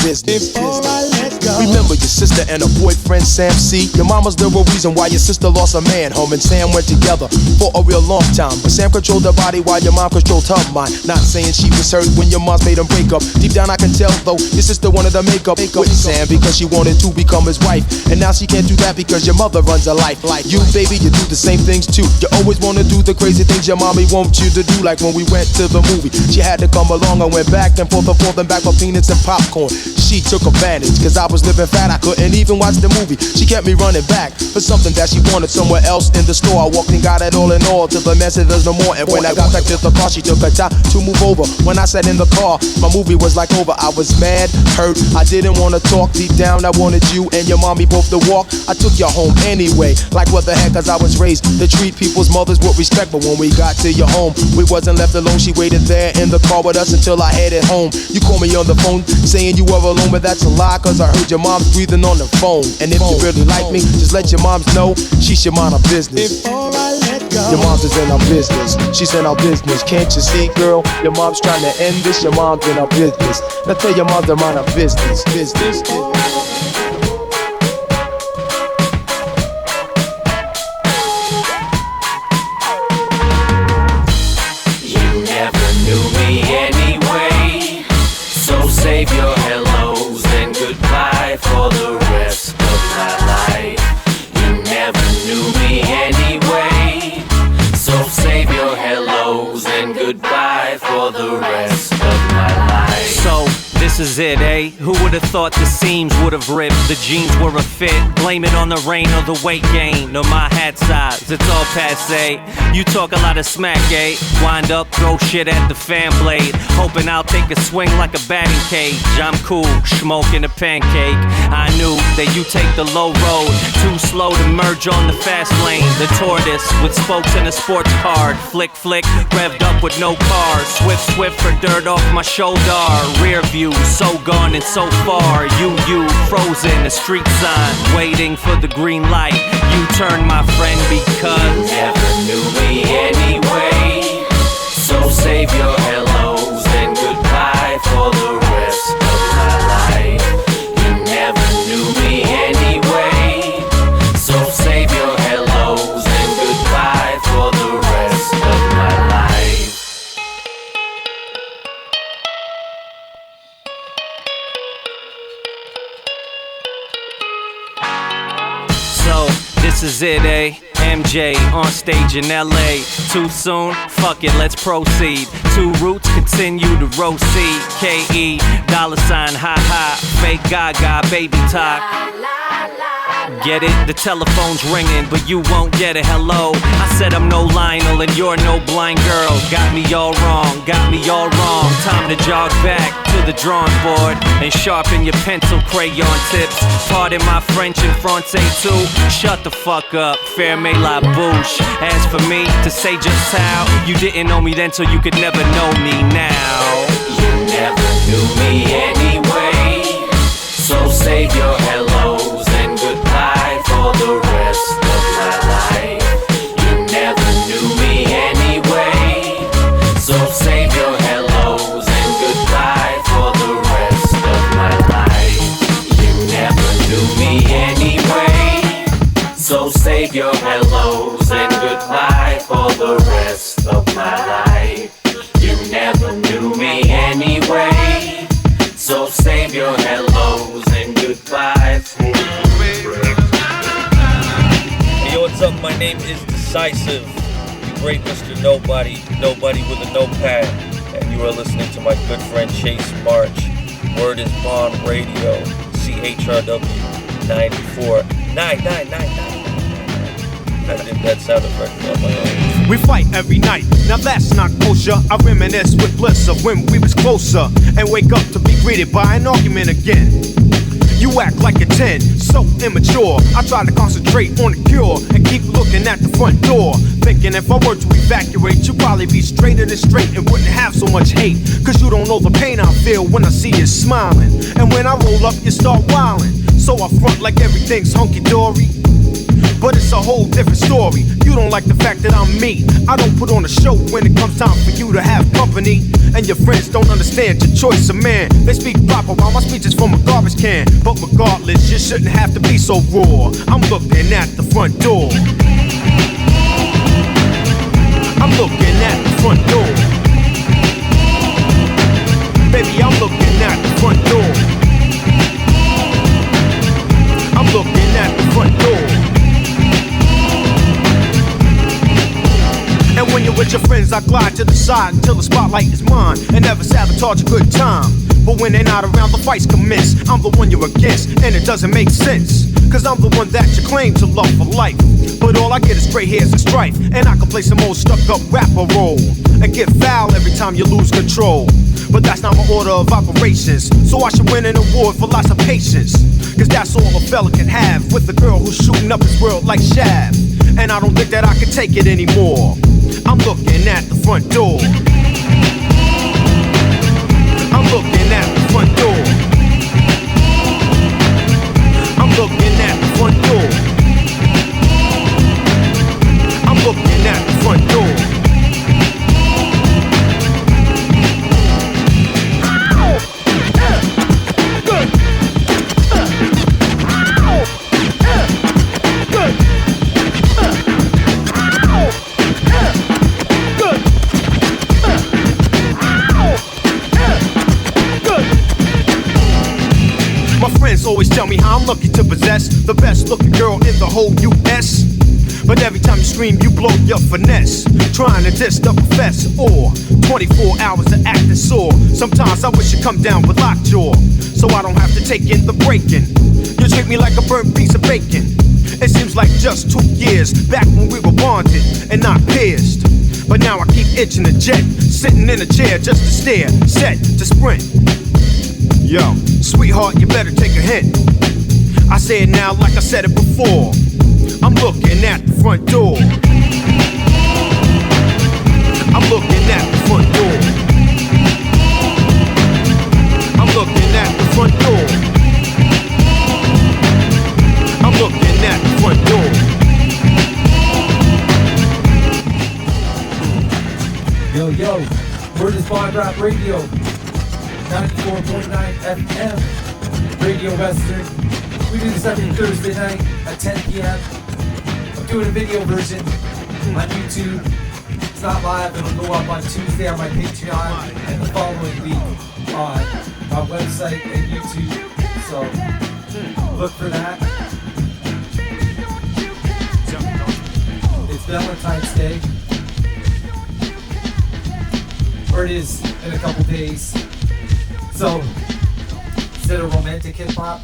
Remember your sister and her boyfriend Sam C. Your mama's the real reason why your sister lost a man. Home and Sam went together for a real long time, but Sam controlled her body while your mom controlled her mind. Not saying she was hurt when your moms made them break up. Deep down I can tell though, your sister wanted to make up with Sam because she wanted to become his wife. And now she can't do that because your mother runs her life. Like you, baby, you do the same things too. You always wanna do the crazy things your mommy wants you to do. Like when we went to the movie, she had to come along. I went back and forth and back for peanuts and popcorn. She took advantage cause I was living fat, I couldn't even watch the movie. She kept me running back for something that she wanted somewhere else in the store. I walked and got it all in all till the message there's no more. And when I got back to the car, she took her time to move over. When I sat in the car, my movie was like over. I was mad, hurt, I didn't want to talk. Deep down I wanted you and your mommy both to walk. I took you home anyway, like what the heck, cause I was raised to treat people's mothers with respect. But when we got to your home, we wasn't left alone. She waited there in the car with us until I headed home. You called me on the phone saying you were alone, but that's a lie cause I heard your mom's breathing on the phone. And if you really like me, just let your moms know she should mind her business. Your mom's is in our business, she's in our business. Can't you see, girl, your mom's trying to end this. Your mom's in our business. Now tell your mom to mind her business. You never knew me anyway, so save your hellos and goodbye for the rest of my life. You never knew me anyway, so save your hellos and goodbye for the rest of my life. So this is it, eh? Who would've thought the seams would've ripped, the jeans were a fit? Blame it on the rain or the weight gain, or my hat size, it's all passe. You talk a lot of smack, eh? Wind up, throw shit at the fan blade, hoping I'll take a swing like a batting cage. I'm cool, smoking a pancake. I knew that you take the low road, too slow to merge on the fast lane. The tortoise with spokes and a sports card, flick flick, revved up with no cars. Swift for dirt off my shoulder, rear view so gone and so far. You frozen, a street sign waiting for the green light. You turn, my friend, because you never knew me anyway, so save your hellos and goodbye for the rest of my life. You never knew me anyway, so save your hellos and goodbye for the rest of my life. This is it, eh? MJ on stage in LA. Too soon? Fuck it, let's proceed. Two roots continue to row seed. K-E, $, ha ha. Fake gaga, baby talk. Get it? The telephone's ringing, but you won't get it. Hello, I said I'm no Lionel and you're no blind girl. Got me all wrong, got me all wrong. Time to jog back to the drawing board and sharpen your pencil crayon tips. Pardon my French and Francais too. Shut the fuck up, ferme la bouche. As for me, to say just how you didn't know me then, so you could never know me now. You never knew me anyway, so save your hellos and goodbye for the rest of my life. You never knew me anyway, so save your hellos and goodbye for the rest of my life. You never knew me anyway, so save your hellos and goodbye for the rest of my life. You never knew me anyway, so save your hellos and goodbyes. Hey, yo, what's up? My name is D-sisive, the great Mr. Nobody, nobody with a notepad, and you are listening to my good friend Chase March. Word is Bond Radio, CHRW 94 99999. I did that sound effect on my own. We fight every night, now that's not kosher. I reminisce with bliss of when we was closer, and wake up to be greeted by an argument again. You act like a 10, so immature. I try to concentrate on the cure and keep looking at the front door, thinking if I were to evacuate, you'd probably be straighter than straight and wouldn't have so much hate. Cause you don't know the pain I feel when I see you smiling, and when I roll up you start wilding. So I front like everything's hunky-dory, but it's a whole different story. You don't like the fact that I'm me. I don't put on a show when it comes time for you to have company. And your friends don't understand your choice of man. They speak proper while my speech is from a garbage can. But regardless, you shouldn't have to be so raw. I'm looking at the front door. I'm looking at the front door. Baby, I'm looking at the front door. I'm looking at the front door. And when you're with your friends, I glide to the side until the spotlight is mine, and never sabotage a good time. But when they're not around, the fights commence. I'm the one you're against, and it doesn't make sense. Cause I'm the one that you claim to love for life. But all I get is gray hairs and strife, and I can play some old stuck-up rapper role and get foul every time you lose control. But that's not my order of operations, so I should win an award for lots of patience. Cause that's all a fella can have with a girl who's shooting up his world like Shad. And I don't think that I can take it anymore. I'm looking at the front door. I'm looking at the front door. I'm looking at the front door. I'm looking at the front door. Always tell me how I'm lucky to possess the best looking girl in the whole US. But every time you scream, you blow your finesse, trying to diss the professor, or 24 hours of acting sore. Sometimes I wish you'd come down with lockjaw, so I don't have to take in the breaking. You treat me like a burnt piece of bacon. It seems like just 2 years back when we were bonded and not pierced. But now I keep itching the jet, sitting in a chair just to stare, set to sprint. Yo, sweetheart, you better take a hint. I say it now like I said it before. I'm looking at the front door. I'm looking at the front door. I'm looking at the front door. I'm looking at the front door. Yo, yo, word is Bond Rap Radio, 94.9 FM, Radio Western. We do this every Thursday night at 10 p.m. I'm doing a video version on YouTube. It's not live, it'll go up on Tuesday on my Patreon and the following week on my website and YouTube. So look for that. Valentine's Day. Or it is in a couple days. So, instead of romantic hip hop,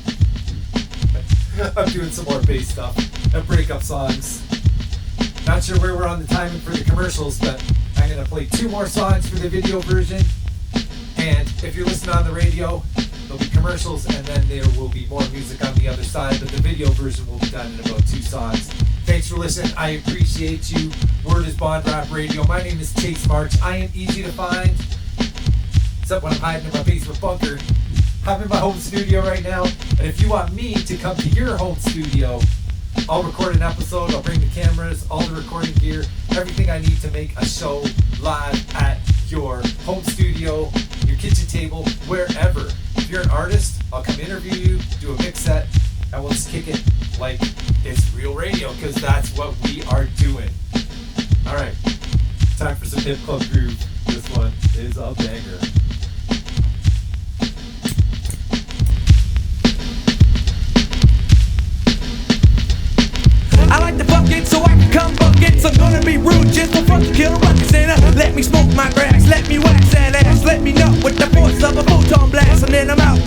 I'm doing some more bass stuff and breakup songs. Not sure where we're on the timing for the commercials, but I'm going to play 2 more songs for the video version. And if you're listening on the radio, there'll be commercials and then there will be more music on the other side, but the video version will be done in about 2 songs. Thanks for listening. I appreciate you. Word is Bond Rap Radio. My name is Chase March. I am easy to find, except when I'm hiding in my basement bunker. I'm in my home studio right now, and if you want me to come to your home studio, I'll record an episode, I'll bring the cameras, all the recording gear, everything I need to make a show live at your home studio, your kitchen table, wherever. If you're an artist, I'll come interview you, do a mix set, and we'll just kick it like it's real radio, because that's what we are doing. Alright, time for some hip club groove. This one is a banger. I like to fuck it so I can come buckets. I'm gonna be rude just for fun to kill a ruckus. And let me smoke my grass, let me wax that ass, let me know with the force of a photon blast. And then I'm out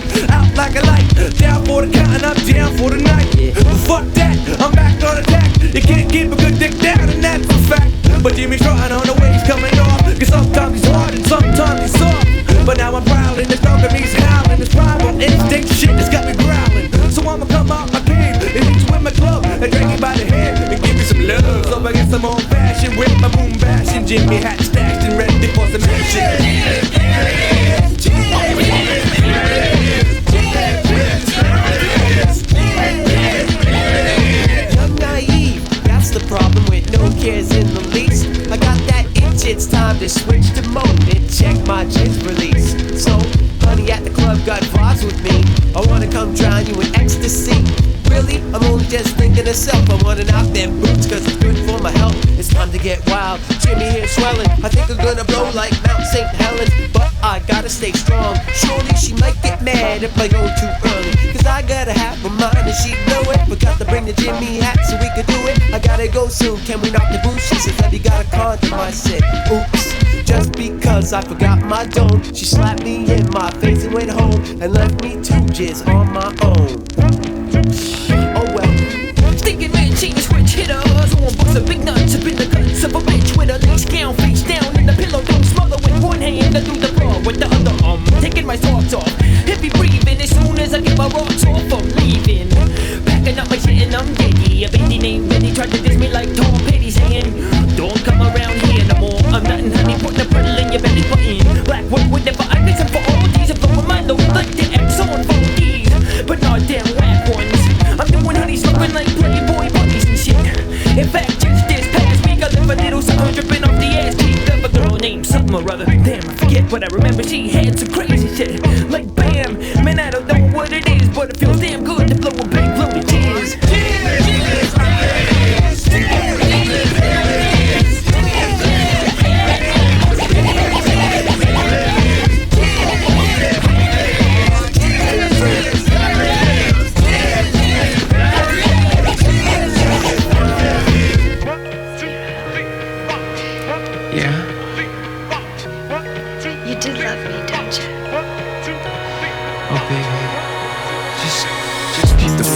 like a light. Down for the count and up, down for the night. Fuck that, I'm back on attack. You can't keep a good dick down and that's a fact. But Jimmy's trying on the waves coming off. Cause sometimes he's hard and sometimes he's soft. But now I'm prowling, this dog of me's howling. This primal instinct shit has got me growling. So I'ma come out my cave and hit you with my club and drag you by the hair and give you some love. So I guess I'm old fashioned with my boom bashing, Jimmy hat stashed and ready for some action. Young naive, that's the problem with no cares in the least. I got that itch, it's time to switch to mode and check my Jizz release. So, honey at the club got vibes with me. I wanna come drown you in ecstasy. Really? I'm only just thinking of self. I wanna knock them boots cause it's good for my health. It's time to get wild. Jimmy here swelling. I think I'm gonna blow like Mount St. Helens. But I gotta stay strong. Surely she might get mad if I go too early. Cause I gotta have a mind and she know it. Forgot to bring the Jimmy hat so we could do it. I gotta go soon. Can we knock the boots? She said, Debbie got a condom. I said, oops. Just because I forgot my dome. She slapped me in my face and went home and left me to Jizz on my own. Oh well. Stinking man, chain switch hitters on books of big nuts up in the guts of a bitch with a lace gown face down in the pillow. Don't smother with one hand and do the floor with the other arm. Taking my socks off, heavy breathing as soon as I get my rocks off. I'm leaving, packing up my shit and I'm giddy. A baby named Benny tried to diss me like Tom Petty, saying, "Don't come around here no more. I'm nothing, honey. Put the pedal in your belly button. Black wood with never I listen for all these. I blow my load like the X on 4Ds, but not damn whack ones. I'm doing honey smoking like Playboy bunnies and shit. In fact, just this past week I left a little something dripping off the ass cheek of a girl named something or other. Damn, I forget, but I remember she had some crazy shit. Like bam, man, I don't know what it is, but it feels damn good to blow a big load of jizz.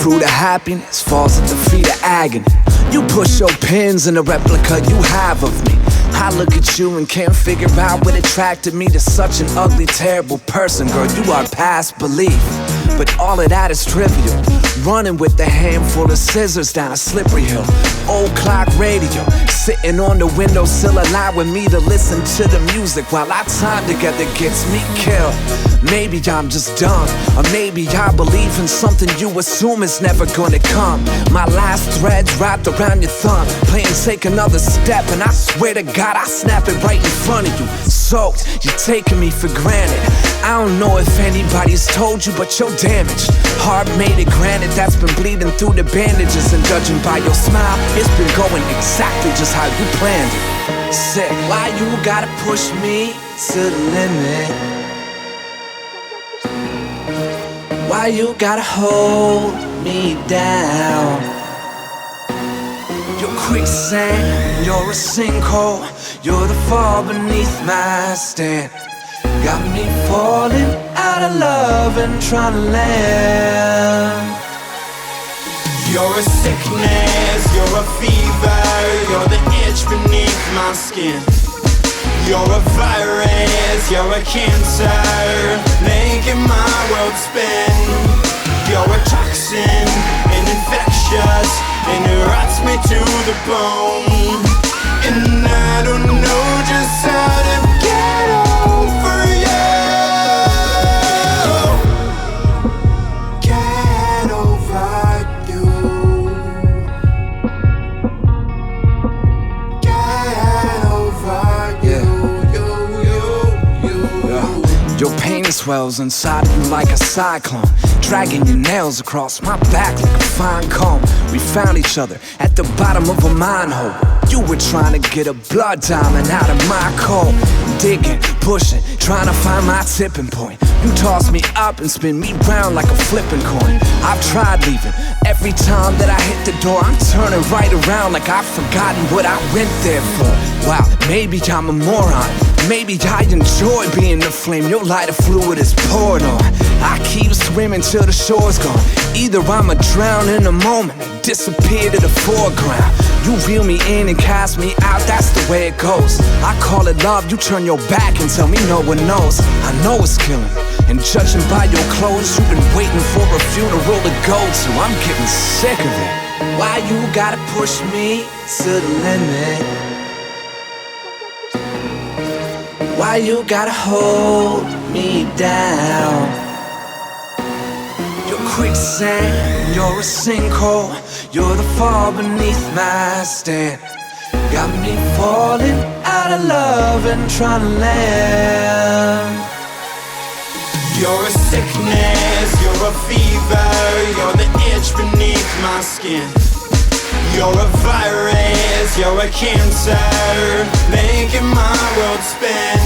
Fruit of happiness falls at the feet of agony. You push your pins in the replica you have of me. I look at you and can't figure out what attracted me to such an ugly, terrible person. Girl, you are past belief, but all of that is trivial. Running with a handful of scissors down a slippery hill. Old clock radio, sitting on the windowsill, allowing me to listen to the music while our time together gets me killed. Maybe I'm just dumb, or maybe I believe in something you assume is never gonna come. My last thread's wrapped around your thumb, playing take another step, and I swear to God I snap it right in front of you. Soaked, you're taking me for granted. I don't know if anybody's told you, but you're damaged. Heart made it, granted, that's been bleeding through the bandages. And judging by your smile, it's been going exactly just how you planned it. Sick, why you gotta push me to the limit? Why you gotta hold me down? You're quicksand, you're a sinkhole. You're the fall beneath my stand. Got me falling out of love and trying to land. You're a sickness, you're a fever, you're the itch beneath my skin. You're a virus, you're a cancer, making my world spin. You're a toxin, and infectious, and it rots me to the bone. And I don't know just how to get over you. Get over you. Get over you. Your pain swells inside of you like a cyclone, dragging your nails across my back like a fine comb. We found each other at the bottom of a mine hole. You were trying to get a blood diamond out of my coal. Digging, pushing, trying to find my tipping point. You toss me up and spin me round like a flipping coin. I've tried leaving. Every time that I hit the door, I'm turning right around like I've forgotten what I went there for. Wow, maybe I'm a moron. Maybe I enjoy being the flame your lighter fluid is poured on. I keep swimming till the shore's gone. Either I'ma drown in a moment and disappear to the foreground. You reel me in and cast me out, that's the way it goes. I call it love, you turn your back and tell me no one knows. I know it's killing me, and judging by your clothes, you've been waiting for a funeral to go to. I'm getting sick of it. Why you gotta push me to the limit? Why you gotta hold me down? You're quicksand, you're a sinkhole. You're the fall beneath my stand. Got me falling out of love and trying to land. You're a sickness, you're a fever, you're the itch beneath my skin. You're a virus, you're a cancer, making my world spin.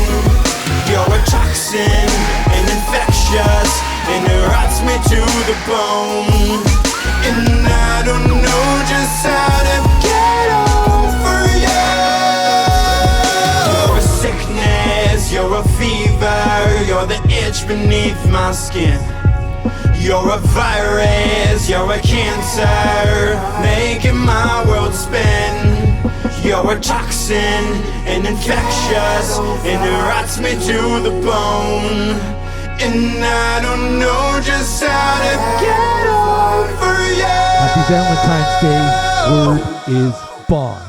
You're a toxin, and infectious, and it rots me to the bone. And I don't know just how to get over you. You're a sickness, you're a fever, you're the itch beneath my skin. You're a virus, you're a cancer, making my world spin. You're a toxin, and infectious, and it rots me to the bone. And I don't know just how to get over you. Happy Valentine's Day. Word is bond.